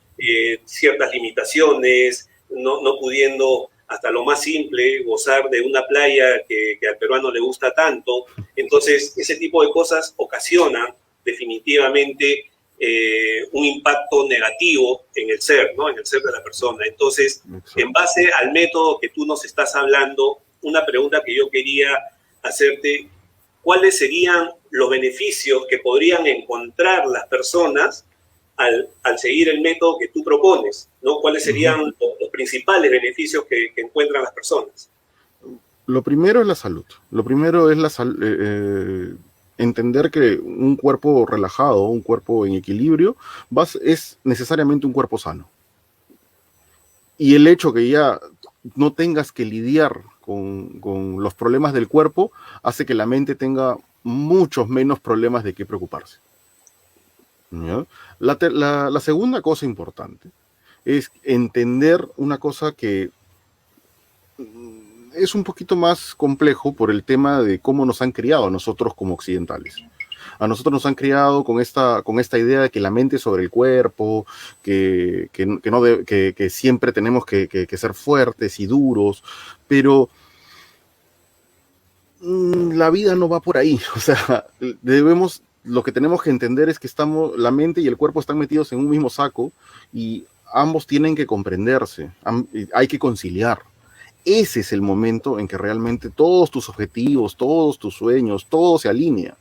ciertas limitaciones, no pudiendo, hasta lo más simple, gozar de una playa que al peruano le gusta tanto. Entonces, ese tipo de cosas ocasionan definitivamente un impacto negativo en el ser, ¿no? En el ser de la persona. Entonces, en base al método que tú nos estás hablando, una pregunta que yo quería hacerte: ¿cuáles serían los beneficios que podrían encontrar las personas al seguir el método que tú propones, ¿no? ¿Cuáles serían los principales beneficios que encuentran las personas? Lo primero es la salud. Lo primero es entender que un cuerpo relajado, un cuerpo en equilibrio, es necesariamente un cuerpo sano. Y el hecho que ya no tengas que lidiar con los problemas del cuerpo hace que la mente tenga muchos menos problemas de qué preocuparse. ¿Ya? La segunda cosa importante es entender una cosa que es un poquito más complejo por el tema de cómo nos han criado a nosotros como occidentales. A nosotros nos han criado con esta idea de que la mente es sobre el cuerpo, que siempre tenemos que ser fuertes y duros, pero la vida no va por ahí. O sea, lo que tenemos que entender es que la mente y el cuerpo están metidos en un mismo saco y ambos tienen que comprenderse, hay que conciliar. Ese es el momento en que realmente todos tus objetivos, todos tus sueños, todo se alinea.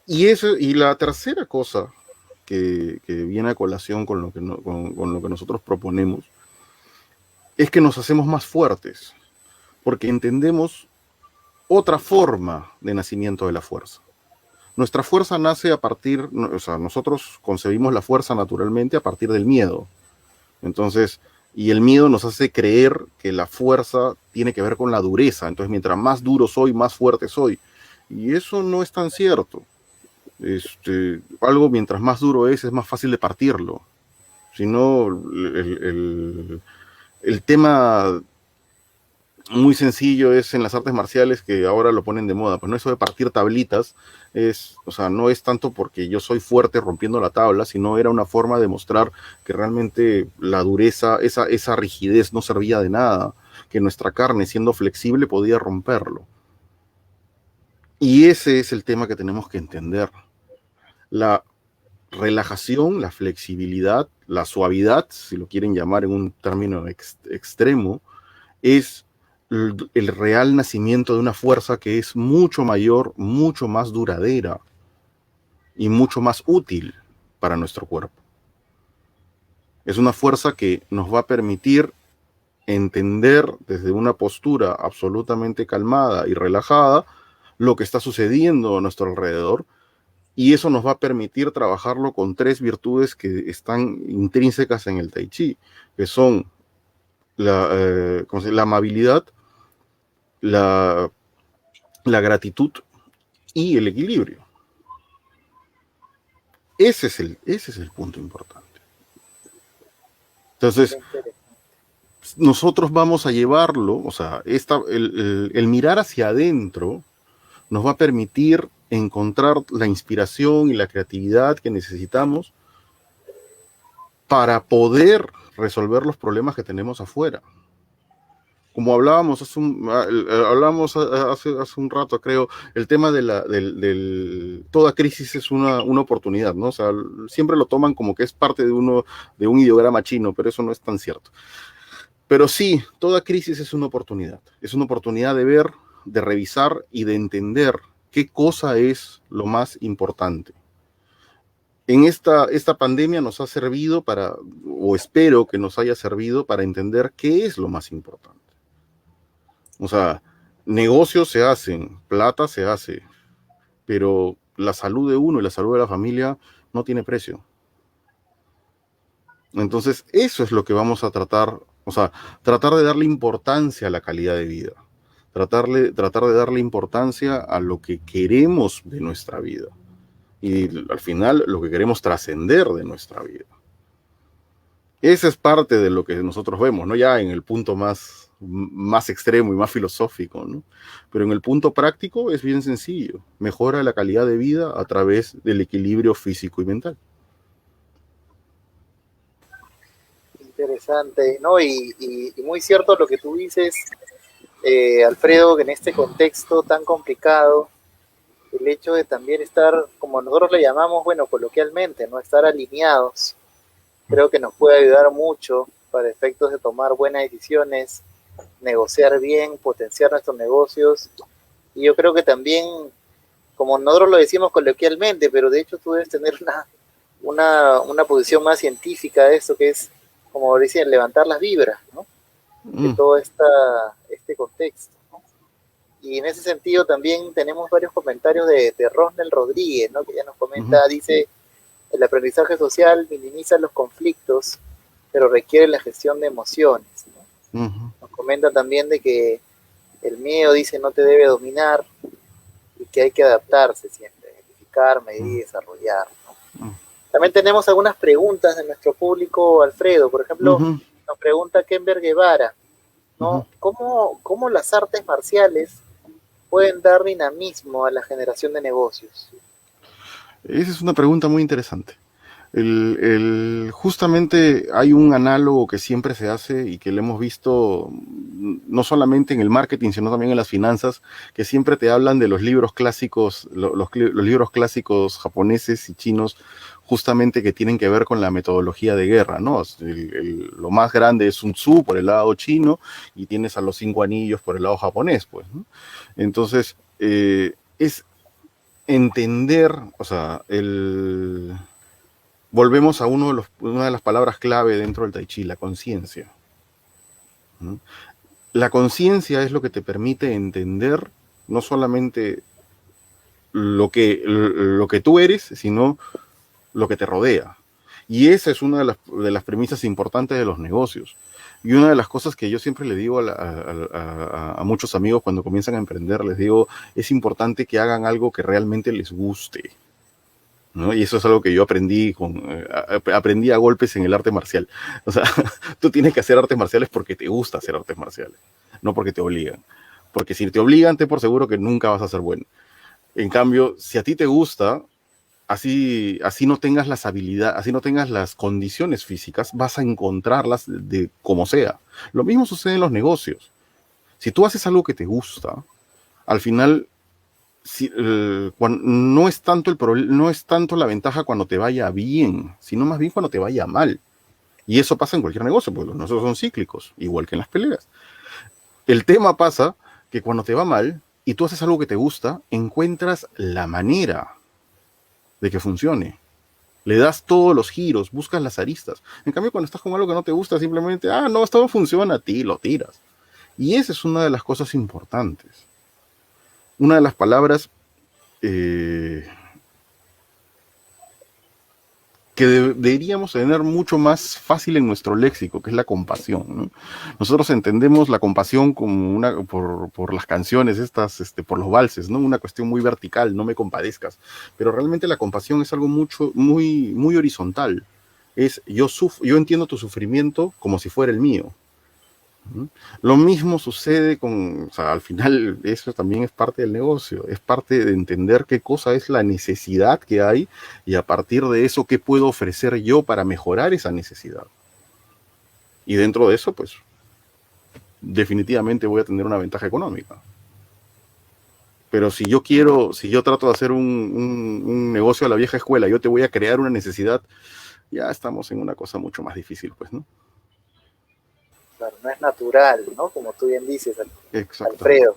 Y la tercera cosa que viene a colación con lo que nosotros proponemos es que nos hacemos más fuertes, porque entendemos otra forma de nacimiento de la fuerza. Nuestra fuerza nace nosotros concebimos la fuerza naturalmente a partir del miedo. Entonces, y el miedo nos hace creer que la fuerza tiene que ver con la dureza. Entonces, mientras más duro soy, más fuerte soy. Y eso no es tan cierto. Algo mientras más duro es más fácil de partirlo. Si no, el tema muy sencillo es en las artes marciales, que ahora lo ponen de moda, pues no, eso de partir tablitas no es tanto porque yo soy fuerte rompiendo la tabla, sino era una forma de mostrar que realmente la dureza, esa rigidez no servía de nada, que nuestra carne, siendo flexible, podía romperlo. Y ese es el tema que tenemos que entender. La relajación, la flexibilidad, la suavidad, si lo quieren llamar en un término extremo, es el real nacimiento de una fuerza que es mucho mayor, mucho más duradera y mucho más útil para nuestro cuerpo. Es una fuerza que nos va a permitir entender desde una postura absolutamente calmada y relajada lo que está sucediendo a nuestro alrededor, y eso nos va a permitir trabajarlo con tres virtudes que están intrínsecas en el Tai Chi, que son la amabilidad, la, la gratitud y el equilibrio. Ese es el punto importante. Entonces, nosotros vamos a llevarlo, o sea, el mirar hacia adentro nos va a permitir encontrar la inspiración y la creatividad que necesitamos para poder resolver los problemas que tenemos afuera. Como hablábamos hace un rato, creo, el tema de toda crisis es una oportunidad, ¿no? O sea, siempre lo toman como que es parte de un ideograma chino, pero eso no es tan cierto. Pero sí, toda crisis es una oportunidad de ver, de revisar y de entender qué cosa es lo más importante. En esta pandemia nos ha servido o espero que nos haya servido para entender qué es lo más importante. O sea, negocios se hacen, plata se hace, pero la salud de uno y la salud de la familia no tiene precio. Entonces, eso es lo que vamos a tratar, o sea, tratar de darle importancia a la calidad de vida, tratar de darle importancia a lo que queremos de nuestra vida y al final lo que queremos trascender de nuestra vida. Esa es parte de lo que nosotros vemos, ¿no? Ya en el punto más extremo y más filosófico, ¿no? Pero en el punto práctico es bien sencillo. Mejora la calidad de vida a través del equilibrio físico y mental. Interesante, ¿no? Y muy cierto lo que tú dices, Alfredo, que en este contexto tan complicado, el hecho de también estar, como nosotros le llamamos, bueno, coloquialmente, ¿no? Estar alineados, creo que nos puede ayudar mucho para efectos de tomar buenas decisiones, negociar bien, potenciar nuestros negocios. Y yo creo que también, como nosotros lo decimos coloquialmente, pero de hecho tú debes tener una posición más científica de esto, que es, como dicen, levantar las vibras, ¿no? De todo este contexto, ¿no? Y en ese sentido también tenemos varios comentarios de Rosnel Rodríguez, ¿no? Que ya nos comenta, dice, el aprendizaje social minimiza los conflictos, pero requiere la gestión de emociones, ¿no? Nos comenta también de que el miedo, dice, no te debe dominar y que hay que adaptarse siempre, identificar, medir y desarrollar, ¿no? También tenemos algunas preguntas de nuestro público, Alfredo. Por ejemplo, nos pregunta Kember Guevara, ¿no? ¿Cómo las artes marciales pueden dar dinamismo a la generación de negocios? Esa es una pregunta muy interesante. Justamente hay un análogo que siempre se hace y que lo hemos visto no solamente en el marketing, sino también en las finanzas, que siempre te hablan de los libros clásicos, los libros clásicos japoneses y chinos, justamente que tienen que ver con la metodología de guerra, ¿no? Lo más grande es Sun Tzu por el lado chino y tienes a los 5 anillos por el lado japonés, pues, ¿no? Entonces, es entender, o sea, volvemos a una de las palabras clave dentro del Tai Chi, la conciencia. ¿No? La conciencia es lo que te permite entender no solamente lo que tú eres, sino lo que te rodea. Y esa es una de las premisas importantes de los negocios. Y una de las cosas que yo siempre le digo a muchos amigos cuando comienzan a emprender, les digo, es importante que hagan algo que realmente les guste, ¿no? Y eso es algo que yo aprendí a golpes en el arte marcial. O sea, tú tienes que hacer artes marciales porque te gusta hacer artes marciales, no porque te obligan. Porque si te obligan, ten por seguro que nunca vas a ser bueno. En cambio, si a ti te gusta, así no tengas las habilidades, así no tengas las condiciones físicas, vas a encontrarlas de como sea. Lo mismo sucede en los negocios. Si tú haces algo que te gusta, al final no es tanto la ventaja cuando te vaya bien, sino más bien cuando te vaya mal. Y eso pasa en cualquier negocio, porque los negocios son cíclicos, igual que en las peleas. El tema pasa que cuando te va mal y tú haces algo que te gusta, encuentras la manera de que funcione. Le das todos los giros, buscas las aristas. En cambio, cuando estás con algo que no te gusta, simplemente, no, esto no funciona a ti, lo tiras. Y esa es una de las cosas importantes. Una de las palabras que deberíamos tener mucho más fácil en nuestro léxico, que es la compasión, ¿no? Nosotros entendemos la compasión como por las canciones estas, por los valses, ¿no? Una cuestión muy vertical, no me compadezcas. Pero realmente la compasión es algo muy horizontal. Yo entiendo tu sufrimiento como si fuera el mío. Lo mismo sucede al final eso también es parte del negocio, es parte de entender qué cosa es la necesidad que hay y a partir de eso qué puedo ofrecer yo para mejorar esa necesidad. Y dentro de eso, pues, definitivamente voy a tener una ventaja económica. Pero si yo trato de hacer un negocio a la vieja escuela, yo te voy a crear una necesidad, ya estamos en una cosa mucho más difícil, pues, ¿no? Claro, no es natural, ¿no? Como tú bien dices, Alfredo.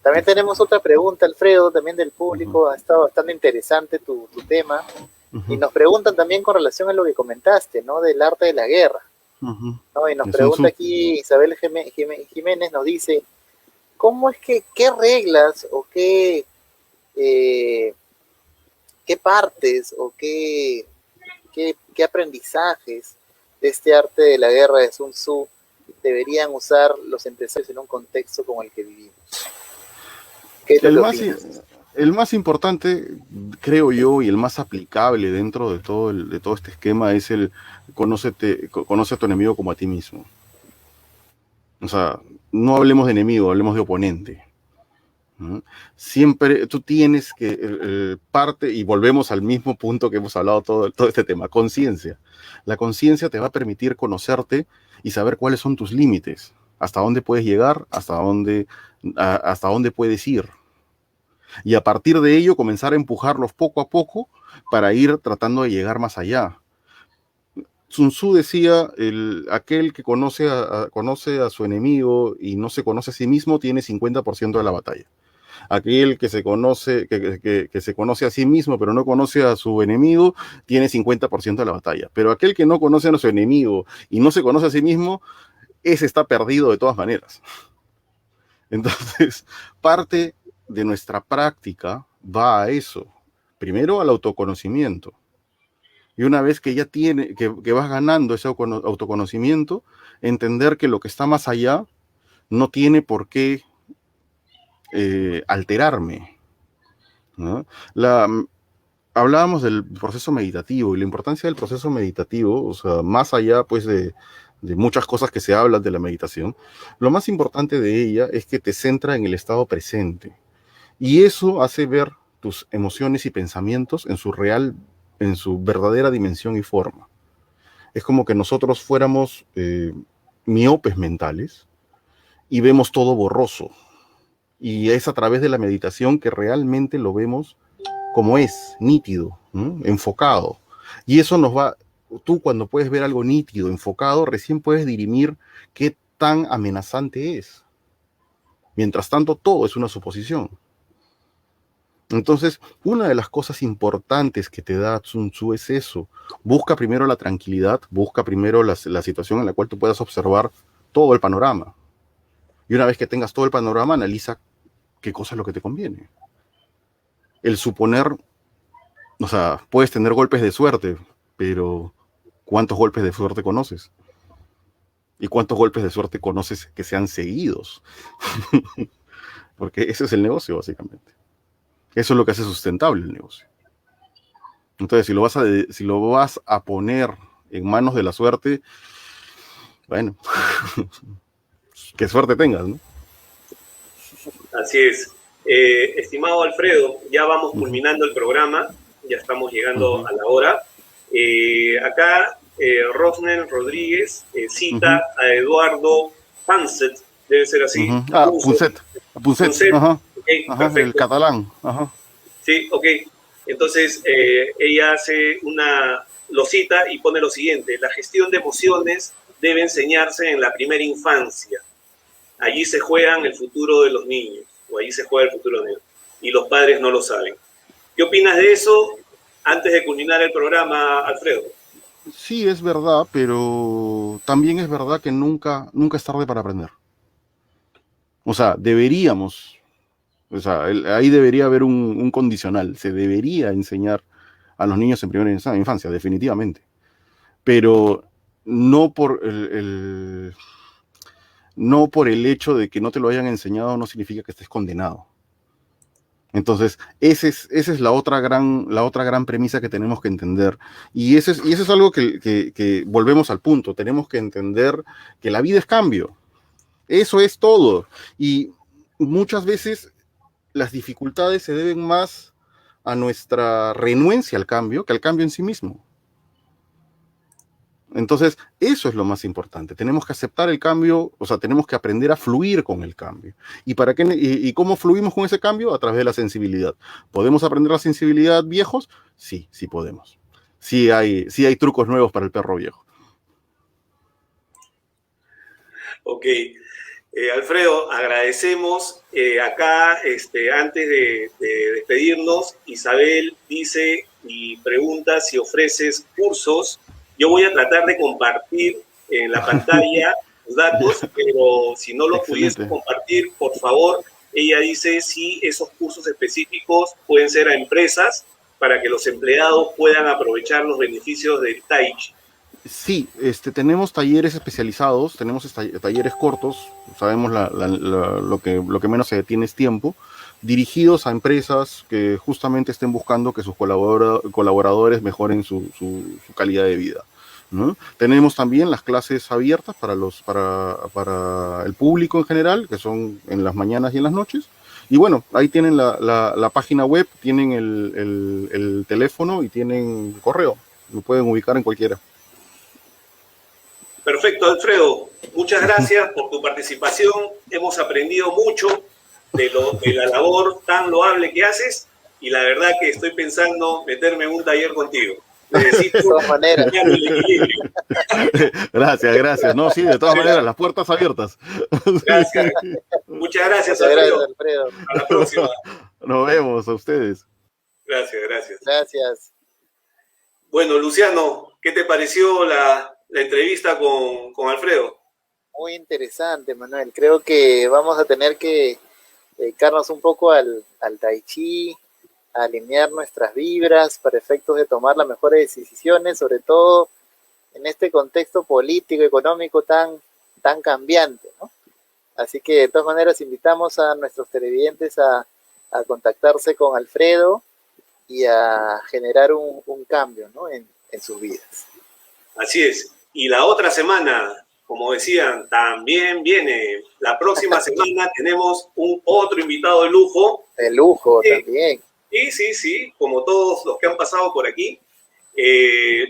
También tenemos otra pregunta, Alfredo, también del público. Ha estado bastante interesante tu tema. Y nos preguntan también con relación a lo que comentaste, ¿no? Del arte de la guerra. ¿No? Y nos pregunta aquí Isabel Jiménez, nos dice, ¿cómo es que, qué reglas o qué partes o qué aprendizajes de este arte de la guerra de Sun Tzu deberían usar los empresarios en un contexto como el que vivimos? ¿Qué es lo que opinas? El más importante, creo yo, y el más aplicable dentro de todo este esquema es conoce a tu enemigo como a ti mismo. O sea, no hablemos de enemigo, hablemos de oponente. Siempre tú tienes que parte, y volvemos al mismo punto que hemos hablado todo este tema, conciencia. La conciencia te va a permitir conocerte y saber cuáles son tus límites, hasta dónde puedes llegar, hasta dónde puedes ir. Y a partir de ello comenzar a empujarlos poco a poco para ir tratando de llegar más allá. Sun Tzu decía, aquel que conoce a su enemigo y no se conoce a sí mismo tiene 50% de la batalla. Aquel que se conoce a sí mismo pero no conoce a su enemigo tiene 50% de la batalla. Pero aquel que no conoce a su enemigo y no se conoce a sí mismo, ese está perdido de todas maneras. Entonces, parte de nuestra práctica va a eso. Primero al autoconocimiento. Y una vez que que vas ganando ese autoconocimiento, entender que lo que está más allá no tiene por qué alterarme, ¿no? Hablábamos del proceso meditativo y la importancia del proceso meditativo, o sea, más allá pues de muchas cosas que se hablan de la meditación, lo más importante de ella es que te centra en el estado presente. Y eso hace ver tus emociones y pensamientos en su verdadera dimensión y forma. Es como que nosotros fuéramos miopes mentales y vemos todo borroso. Y es a través de la meditación que realmente lo vemos como es, nítido, ¿no? Enfocado. Y eso tú cuando puedes ver algo nítido, enfocado, recién puedes dirimir qué tan amenazante es. Mientras tanto, todo es una suposición. Entonces, una de las cosas importantes que te da Sun Tzu es eso. Busca primero la tranquilidad, busca primero la situación en la cual tú puedas observar todo el panorama. Y una vez que tengas todo el panorama, analiza qué cosa es lo que te conviene. El suponer, o sea, puedes tener golpes de suerte, pero ¿cuántos golpes de suerte conoces? ¿Y cuántos golpes de suerte conoces que sean seguidos? Porque ese es el negocio, básicamente. Eso es lo que hace sustentable el negocio. Entonces, si lo vas a poner en manos de la suerte, bueno, qué suerte tengas, ¿no? Así es. Estimado Alfredo, ya vamos culminando el programa, ya estamos llegando a la hora. Acá Rosnel Rodríguez cita a Eduardo Punset, debe ser así. Punset. Ajá. Okay, ajá, el catalán. Ajá. Sí, ok. Entonces, ella lo cita y pone lo siguiente: la gestión de emociones debe enseñarse en la primera infancia. Allí se juegan el futuro de los niños, o allí se juega el futuro de los niños, y los padres no lo saben. ¿Qué opinas de eso? antes de culminar el programa, Alfredo. Sí, es verdad, pero también es verdad que nunca es tarde para aprender. O sea, deberíamos, o sea, ahí debería haber un condicional, se debería enseñar a los niños en primera infancia, definitivamente. Pero no por no por el hecho de que no te lo hayan enseñado no significa que estés condenado. Entonces, esa es la otra gran premisa que tenemos que entender. Y eso es algo que volvemos al punto. Tenemos que entender que la vida es cambio. Eso es todo. Y muchas veces las dificultades se deben más a nuestra renuencia al cambio que al cambio en sí mismo. Entonces, eso es lo más importante. Tenemos que aceptar el cambio, o sea, tenemos que aprender a fluir con el cambio. ¿Y cómo fluimos con ese cambio? A través de la sensibilidad. ¿Podemos aprender la sensibilidad viejos? Sí, sí podemos. Sí hay trucos nuevos para el perro viejo. Ok. Alfredo, agradecemos. Acá, antes de despedirnos, Isabel dice y pregunta si ofreces cursos. Yo voy a tratar de compartir en la pantalla los datos, pero si no los pudiese compartir, por favor, ella dice si esos cursos específicos pueden ser a empresas para que los empleados puedan aprovechar los beneficios del Tai Chi. Sí, tenemos talleres especializados, tenemos talleres cortos, sabemos lo que menos se detiene es tiempo, dirigidos a empresas que justamente estén buscando que sus colaboradores mejoren su calidad de vida, ¿no? Tenemos también las clases abiertas para el público en general, que son en las mañanas y en las noches. Y bueno, ahí tienen la página web, tienen el teléfono y tienen correo. Lo pueden ubicar en cualquiera. Perfecto, Alfredo. Muchas gracias por tu participación. Hemos aprendido mucho de la labor tan loable que haces y la verdad que estoy pensando meterme en un taller contigo. De todas maneras. Gracias. No, sí, de todas maneras, las puertas abiertas. Gracias. Muchas gracias, Alfredo. Hasta la próxima. Nos vemos a ustedes. Gracias. Bueno, Luciano, ¿qué te pareció la entrevista con Alfredo? Muy interesante, Manuel. Creo que vamos a tener que dedicarnos un poco al Tai Chi, a alinear nuestras vibras para efectos de tomar las mejores decisiones, sobre todo en este contexto político, económico tan cambiante, ¿no? Así que de todas maneras invitamos a nuestros televidentes a contactarse con Alfredo y a generar un cambio, ¿no? en sus vidas. Así es. Y la otra semana, como decían, también viene. La próxima semana tenemos otro invitado de lujo. De lujo también. Sí, como todos los que han pasado por aquí.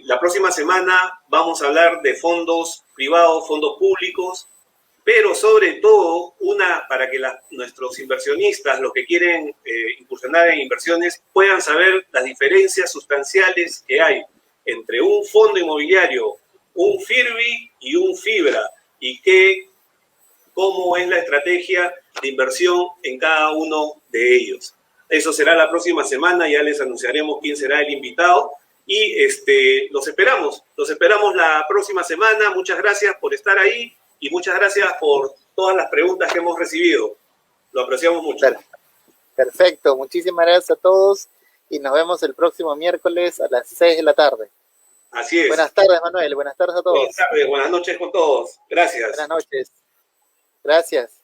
La próxima semana vamos a hablar de fondos privados, fondos públicos, pero sobre todo para que nuestros inversionistas, los que quieren incursionar en inversiones, puedan saber las diferencias sustanciales que hay entre un fondo inmobiliario, un FIRBI y un FIBRA, y cómo es la estrategia de inversión en cada uno de ellos. Eso será la próxima semana, ya les anunciaremos quién será el invitado y los esperamos la próxima semana. Muchas gracias por estar ahí y muchas gracias por todas las preguntas que hemos recibido. Lo apreciamos mucho. Perfecto, muchísimas gracias a todos y nos vemos el próximo miércoles a las 6 de la tarde. Así es. Buenas tardes, Manuel. Buenas tardes a todos. Buenas tardes, buenas noches con todos. Gracias. Buenas noches. Gracias.